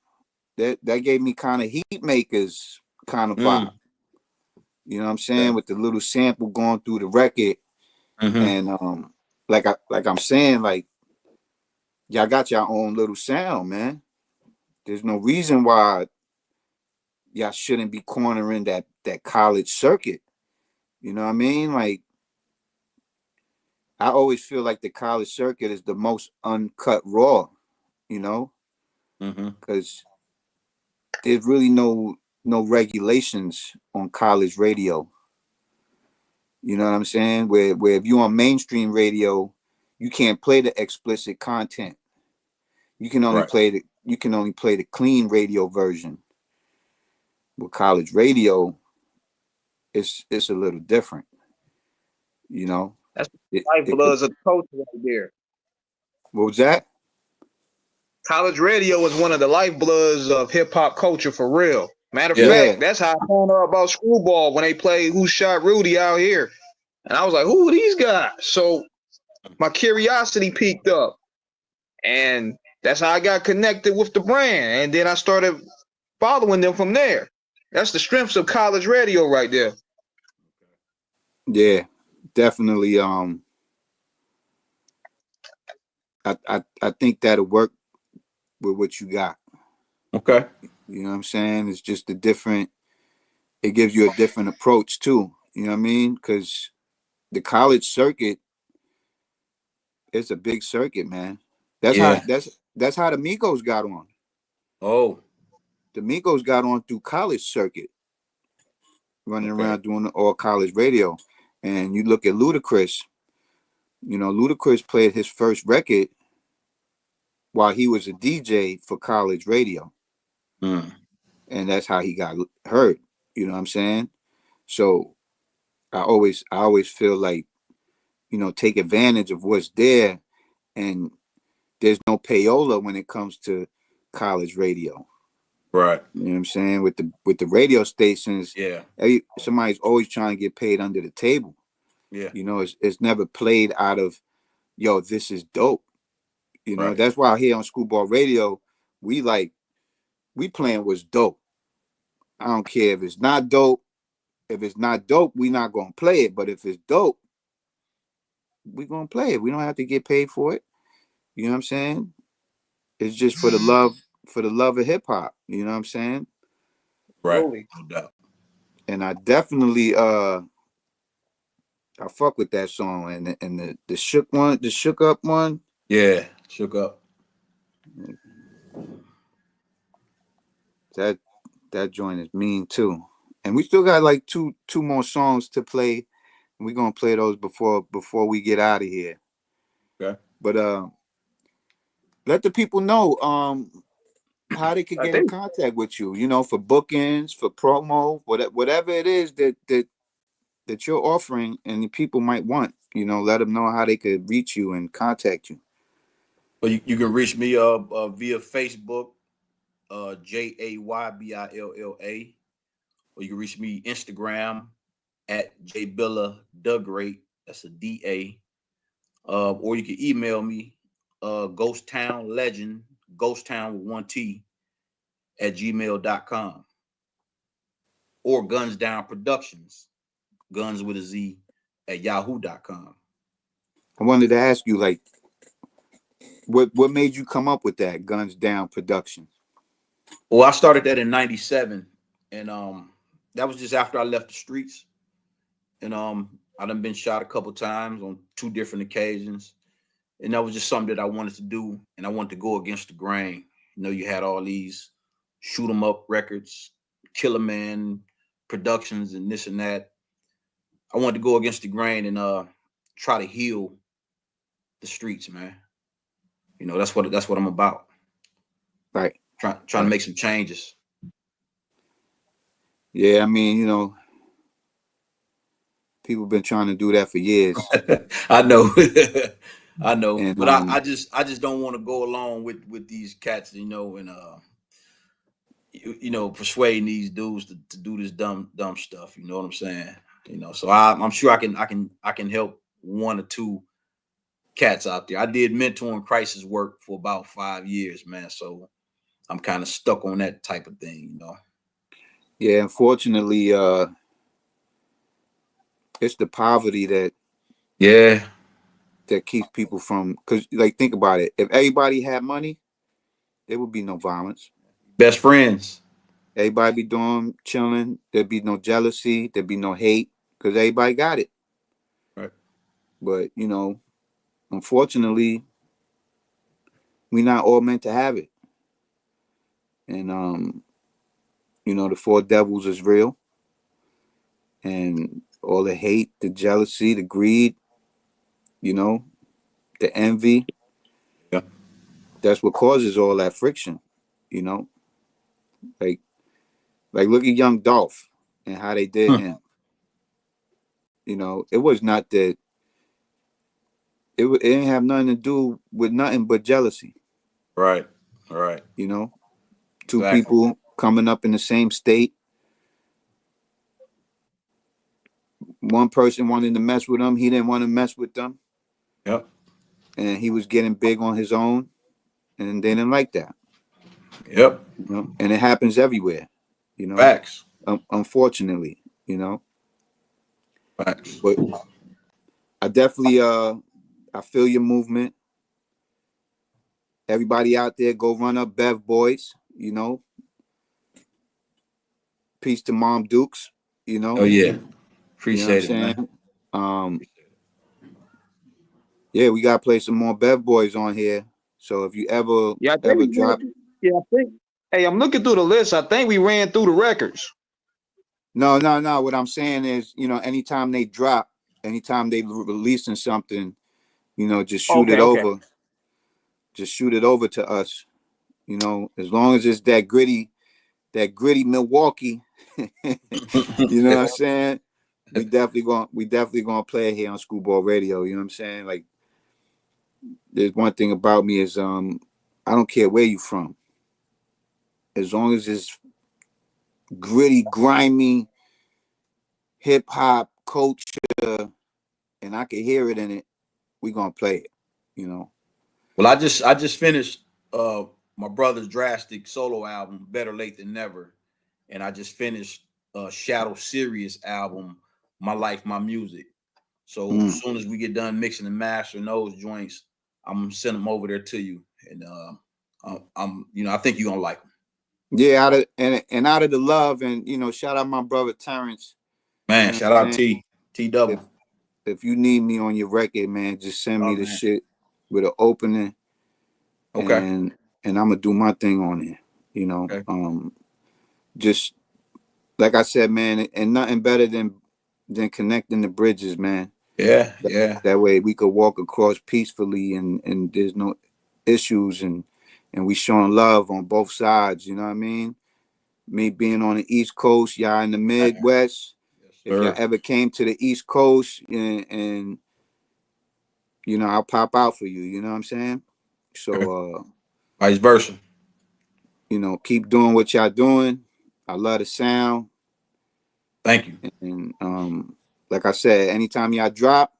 that gave me kind of Heat Makers kind of vibe. You know what I'm saying? With the little sample going through the record. And like I'm saying, like y'all got your own little sound, man. There's no reason why y'all shouldn't be cornering that college circuit. You know what I mean? Like I always feel like the college circuit is the most uncut raw, you know? Because there's really no regulations on college radio. You know what I'm saying? Where if you're on mainstream radio, you can't play the explicit content. You can only Right. play the clean radio version. With college radio, it's a little different. You know, That's the it could. lifebloods of the culture right there. What was that? College radio is one of the lifebloods of hip hop culture for real. Matter of Yeah. Yeah. fact, that's how I found out about Screwball when they played Who Shot Rudy out here. And I was like, who are these guys? So my curiosity peaked up. And that's how I got connected with the brand. And then I started following them from there. That's the strengths of college radio right there. Yeah, definitely. I think that'll work with what you got. Okay. You know what I'm saying? It's just a different. It gives you a different approach too. You know what I mean? Because the college circuit is a big circuit, man. That's Yeah. how the Migos got on. Oh. The Migos got on through college circuit, running Okay. around doing all college radio. And you look at Ludacris. You know, Ludacris played his first record while he was a DJ for college radio. And that's how he got heard. You know what I'm saying? So I always feel like, you know, take advantage of what's there, and there's no payola when it comes to college radio. Right. You know what I'm saying? With the radio stations, Yeah. Somebody's always trying to get paid under the table. Yeah. You know, it's never played out of, yo, this is dope. You know, Right. that's why here on Screwball Radio, we playing what's dope. I don't care if it's not dope. If it's not dope, we not gonna play it. But if it's dope, we gonna play it. We don't have to get paid for it. You know what I'm saying? It's just for the love of hip hop. You know what I'm saying? Right. No doubt. And I definitely I fuck with that song, and the shook up one. Yeah, shook up. That joint is mean too. And we still got like two more songs to play. We're gonna play those before we get out of here. Okay. But let the people know how they could get in contact with you, you know, for bookings, for promo, whatever it is that you're offering and the people might want, you know, let them know how they could reach you and contact you. Well, you can reach me via Facebook, JAYBILLA, or you can reach me Instagram at J-Billa Great. That's a DA. Or you can email me Ghost Town Legend, Ghost Town with 1 T, at gmail.com. Or Guns Down Productions, Guns with a Z, at yahoo.com. I wanted to ask you, like, what made you come up with that Guns Down Production? Well, I started that in '97, and that was just after I left the streets. And I done been shot a couple times on 2 different occasions, and that was just something that I wanted to do, and I wanted to go against the grain. You know, you had all these shoot 'em up records, Killer Man productions, and this and that. I wanted to go against the grain and try to heal the streets, man. You know, that's what I'm about. Right. Trying to make some changes. Yeah, I mean, you know, people been trying to do that for years. I know. I know. And, but I just don't want to go along with these cats, you know, and you know, persuading these dudes to do this dumb stuff. You know what I'm saying? You know, so I'm sure I can help 1 or 2 cats out there. I did mentoring crisis work for about 5 years, man. So I'm kind of stuck on that type of thing, you know. Yeah, unfortunately, it's the poverty that keeps people from, because, like, think about it. If everybody had money, there would be no violence. Best friends. Everybody be doing chilling. There'd be no jealousy. There'd be no hate because everybody got it. Right. But, you know, unfortunately, we're not all meant to have it. And, you know, the 4 devils is real. And all the hate, the jealousy, the greed, you know, the envy. Yeah. that's what causes all that friction, you know. Like look at Young Dolph and how they did him. You know, it was not that. It didn't have nothing to do with nothing but jealousy. Right. You know, two Exactly. people coming up in the same state. One person wanted to mess with him. He didn't want to mess with them. Yep. And he was getting big on his own, and they didn't like that. Yep. You know, and it happens everywhere. You know, Facts. Unfortunately, you know. Facts. But I definitely I feel your movement. Everybody out there, go run up Bev Boys, you know. Peace to Mom Dukes, you know. Oh yeah. You Appreciate know what it, I'm saying? Yeah, we gotta play some more Bev Boys on here. So if you ever drop, I think. Hey, I'm looking through the list. I think we ran through the records. No. What I'm saying is, you know, anytime they drop, anytime they releasing something, you know, just shoot it over. Just shoot it over to us. You know, as long as it's that gritty Milwaukee, you know what I'm saying? We definitely gonna play it here on Screwball Radio. You know what I'm saying? Like, there's one thing about me is I don't care where you from. As long as it's gritty, grimy, hip hop culture, and I can hear it in it, we gonna play it. You know. Well, I just finished my brother's drastic solo album, Better Late Than Never, and I just finished Shadow Serious album, My Life, My Music. So as soon as we get done mixing and mastering those joints, I'm gonna send them over there to you, and I'm you know, I think you're gonna like them. Yeah, out of the love, and you know, shout out my brother Terrence. Man, you know shout out T Double. If you need me on your record, man, just send me the shit with an opening. Okay. And I'm gonna do my thing on it. You know. Okay. Just like I said, man, and nothing better than connecting the bridges, man. Yeah. That way we could walk across peacefully, and there's no issues, and we showing love on both sides. You know what I mean? Me being on the East Coast, y'all in the Midwest. If y'all ever came to the East Coast, and you know, I'll pop out for you. You know what I'm saying? So vice versa. You know, keep doing what y'all doing. I love the sound. Thank you. And like I said, anytime y'all drop,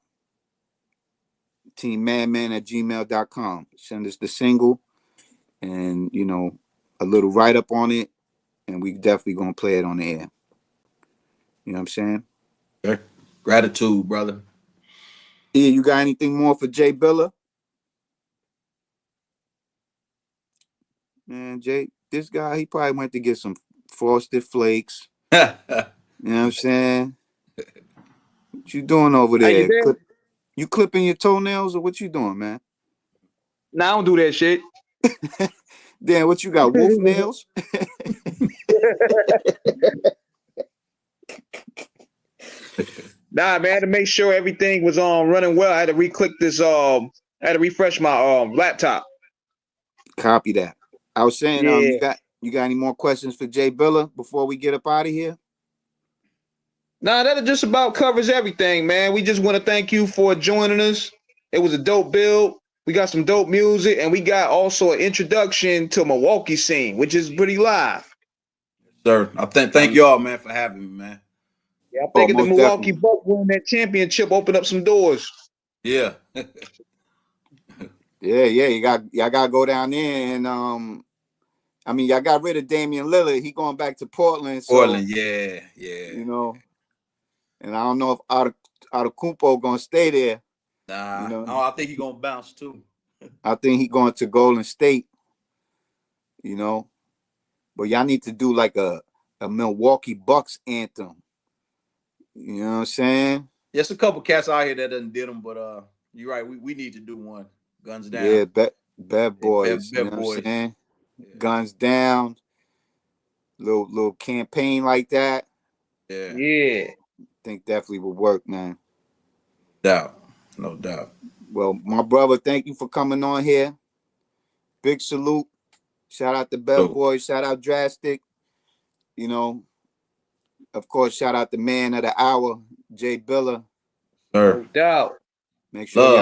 teammadman@gmail.com. Send us the single and, you know, a little write-up on it, and we definitely gonna play it on the air. You know what I'm saying? Okay. Gratitude, brother. Yeah, you got anything more for J-Billa? Man, Jay, this guy, he probably went to get some Frosted Flakes. You know what I'm saying? What you doing over there? You clipping your toenails, or what you doing, man? Nah, I don't do that shit. Damn, what you got? Wolf nails? Nah, man, to make sure everything was running well, I had to re-click this. I had to refresh my laptop. Copy that. I was saying, Yeah. you got any more questions for J-Billa before we get up out of here? Nah, that just about covers everything, man. We just want to thank you for joining us. It was a dope build. We got some dope music, and we got also an introduction to Milwaukee scene, which is pretty live. Sir, I thank y'all, man, for having me, man. Yeah, I think the Milwaukee Bucks winning that championship opened up some doors. Yeah. Yeah, y'all gotta go down there, and I mean, y'all got rid of Damian Lillard. He going back to Portland. Portland, yeah. You know, and I don't know if Antetokounmpo gonna stay there. Nah, you know? I think he gonna bounce too. I think he going to Golden State. You know, but y'all need to do like a Milwaukee Bucks anthem. You know what I'm saying? There's a couple cats out here that done did them, but you're right. We need to do one. Guns down. Yeah, Bad Boys. Bad you know Boys. What I'm saying? Yeah. Guns down. Little campaign like that. Yeah. I think definitely would work, man. No doubt. Well, my brother, thank you for coming on here. big salute. Shout out to Bell Boys. Shout out Drastic. You know, of course, shout out the man of the hour, J-Billa. No doubt. Make sure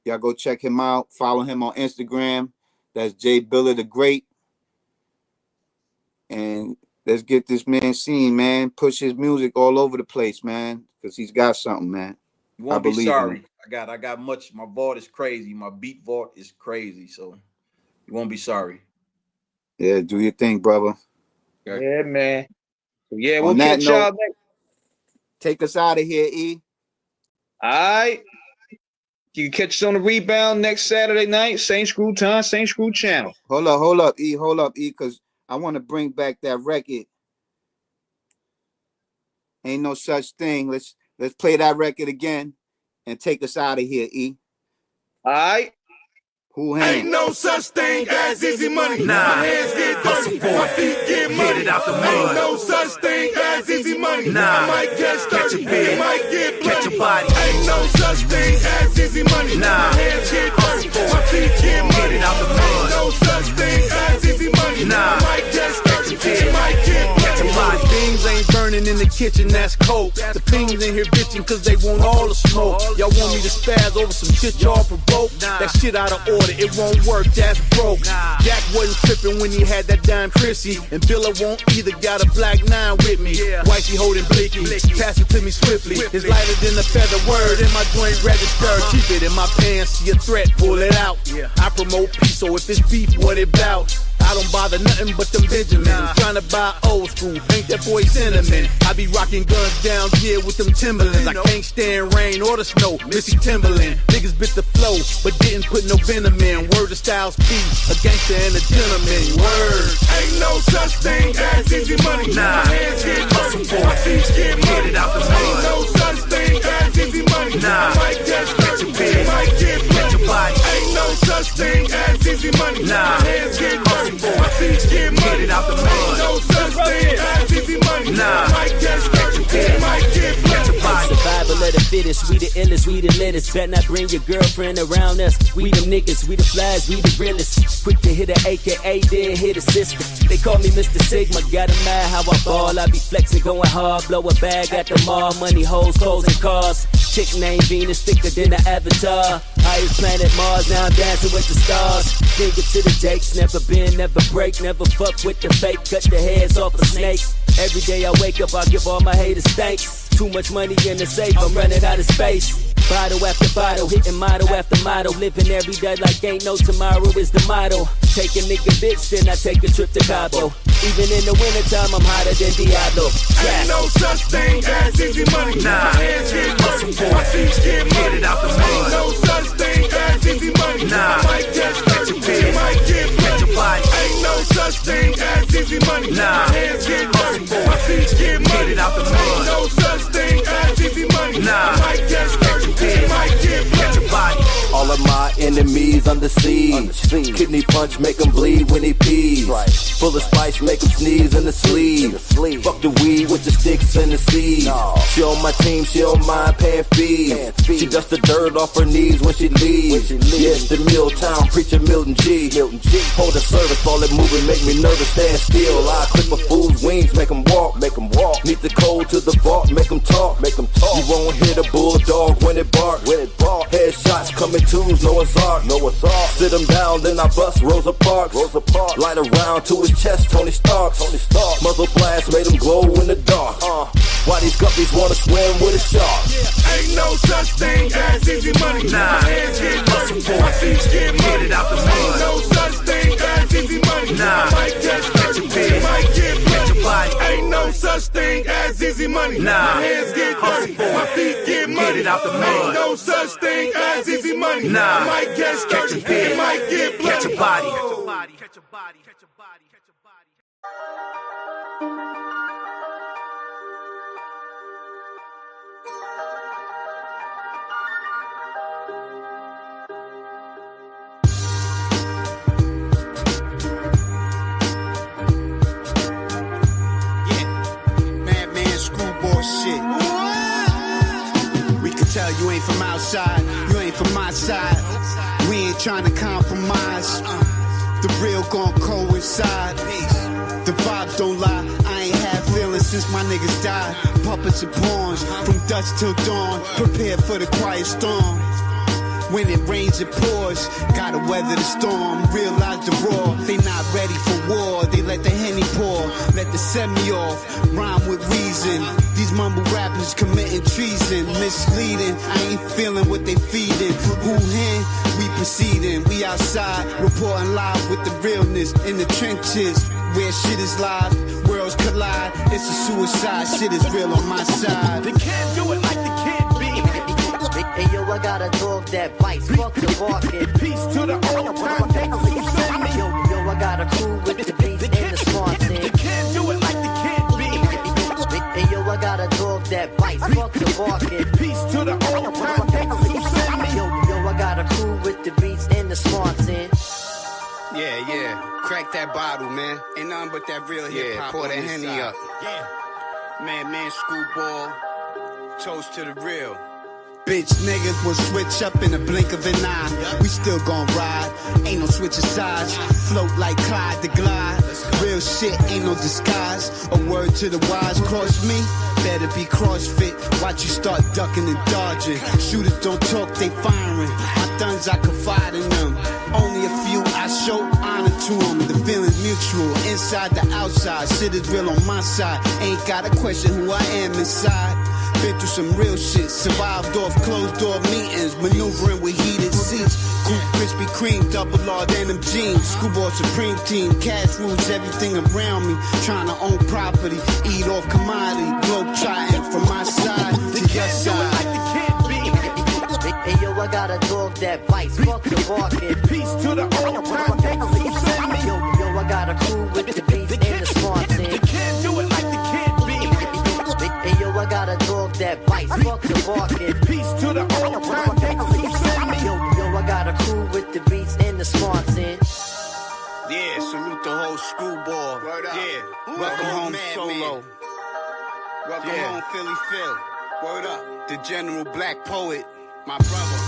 y'all go check him out. Follow him on Instagram. That's J-Billa the Great. And let's get this man seen, man. Push his music all over the place, man, because he's got something, man. You won't be sorry. I got much. My vault is crazy. My beat vault is crazy. So you won't be sorry. Yeah, do your thing, brother. Okay. Yeah, man. So yeah, we'll catch y'all next. Take us out of here, E. All right. You can catch us on the rebound next Saturday night. Same screw time, same screw channel. Hold up, E, because I want to bring back that record. Ain't no such thing. Let's play that record again and take us out of here, E. All right. Who hands? Ain't no such thing as easy money. My hands get dirty, my feet get muddy. Get it out the mud. Ain't no such thing as easy money. I might get sturdy, it might get bloody. Catch your body. Ain't no such thing as easy money. My hands get dirty, my feet get muddy. Get it out the mud. Ain't no such thing as easy money. I might get sturdy, it might get bloody. Things ain't burning in the kitchen, that's coke. The fiends in here bitching cause they want all the smoke. Y'all want me to spaz over some shit y'all provoke? That shit out of order, it won't work, that's broke. Jack wasn't tripping when he had that dime Chrissy, and Billa won't either, got a black 9 with me. Wifey holding blicky, pass it to me swiftly. It's lighter than a feather, word in my joint register. Keep it in my pants, see a threat, pull it out. I promote peace, so if it's beef, what it bout? I don't bother nothing but them Benjamins. Trying to buy old school, paint that boy cinnamon. I be rocking guns down here with them Timberlands. I can't stand rain or the snow, Missy Timberland. Niggas bit the flow, but didn't put no venom in. Word of Styles P, a gangster and a gentleman. Word. Ain't no such thing as easy money. My hands get dirty, my feet get muddy. Get it out the mud. Ain't no such thing as easy money. I might get sturdy, it might get bloody. Ain't no such thing as easy money. My hands get dirty, my feet get muddy. Get it out the mud. Ain't no such thing as easy money. I might get sturdy, it might get bloody. Survival of the fittest, we the illest, we the littest. Bet not bring your girlfriend around us. We them niggas, we the flies, we the realest. Quick to hit a AKA, then hit a sister. They call me Mr. Sigma, got 'em mad how I ball. I be flexing, going hard, blow a bag at the mall. Money, hoes, clothes, and cars. Chick named Venus, thicker than an avatar. Highest planet Mars, now I'm dancing with the stars. Nigga to the Jakes, never been, never break. Never fuck with the fake, cut the heads off of snakes. Every day I wake up, I give all my haters thanks. Too much money in the safe, I'm running out of space. Bottle after bottle, hitting motto after motto. Living every day like ain't no tomorrow is the motto. Take a nigga bitch, then I take a trip to Cabo. Even in the wintertime, I'm hotter than Diablo. Ain't no such thing as easy money. My hands get dirty, my feet get muddy. Get it out the mud. Ain't no such thing as easy money. I might get sturdy, it might get bloody. Ain't no such thing as easy money. My hands get dirty, my feet get muddy. Get it out the mud. Ain't no such thing as easy money. I might get sturdy, it might get bloody. All of my enemies under siege. Kidney punch, make them bleed when he pees. Full of spice, make them sneeze in the sleeve. Fuck the weed with the sticks and the seeds. She on my team, she don't mind paying fees. She dusts the dirt off her knees when she leaves. Yeah, it's the Milltown preacher Milton G. Hold the service, all that moving make me nervous, stand still. I clip my fool's wings, make them walk. Meet the code to the vault, make them talk. You won't hear the bulldog when it bark. Headshots coming twos, Noah's Ark. Sit him down, then I bust Rosa Parks. Light around to his chest, Tony Starks. Muzzle flash made him glow in the dark. Why these guppies wanna swim with a shark? Ain't no such thing as easy money. My hands get dirty, my feet get muddy. Get it out the mud. Ain't no such thing as easy money. I might get sturdy, it might get bloody. Ain't no such thing as easy money. My hands get dirty, my feet get muddy. Get it out the mud. Ain't no such thing as easy money. I might get sturdy, it might get bloody. Catch a body. tell you ain't from outside, you ain't from my side. We ain't trying to compromise. The real gon' coincide. The vibes don't lie. I ain't had feelings since my niggas died. Puppets and pawns, from dusk till dawn. Prepare for the quiet storm. When it rains, it pours. Gotta weather the storm. Realize the roar. They not ready for war. They let the Henny pour. Let the semi off. Rhyme with reason. These mumble rappers committing treason. Misleading. I ain't feeling what they feeding. Who in? We proceeding. We outside. Reporting live with the realness. In the trenches. Where shit is live. Worlds collide. It's a suicide. Shit is real on my side. They can't do it like they can't be. Hey yo, I got a dog that bites. Fuck the barking. Peace to the old time gangsters who send me. Yo, I got a crew with the beats and the smart thing. They can't do it like they can't be. Hey yo, I got a dog that bites. Fuck the barking. Peace to the old time gangsters who send me. Yo, I got a crew with the beats and the smart thing. Yeah. Crack that bottle, man. Ain't nothing but that real hip hop. Pour that Henny up. Yeah. Man, Screwball. Toast to the real. Bitch niggas will switch up in a blink of an eye. We still gon' ride, ain't no switching sides. Float like Clyde the Glide. Real shit, ain't no disguise. A word to the wise, cross me, better be CrossFit. Watch you start ducking and dodging. Shooters don't talk, they firing. My guns, I confide in them. Only a few, I show honor to them. The feeling's mutual, inside the outside. Shit is real on my side. Ain't gotta question who I am inside. Been through some real shit, survived off closed door meetings, maneuvering with heated seats. Cool Krispy Kreme, double R denim jeans, Screwball Supreme Team, cash rules everything around me. Trying to own property, eat off commodity, globe trotting from my side to your side. Hey yo, I got a dog that bites. Fuck the barking. Peace to the old time gangsters who send me. Yo, I got a crew with the beats and the smart thing. They can't do it like they can't be. Hey yo, I got a dog that bites. Fuck the barking. Peace to the old time gangsters who send me. Yo, I got a crew with the beats and the smart thing. Yeah, salute the whole Screwball. Yeah, welcome home Solo. Welcome home Philly Phil. Word up. The General Black Poet, my brother.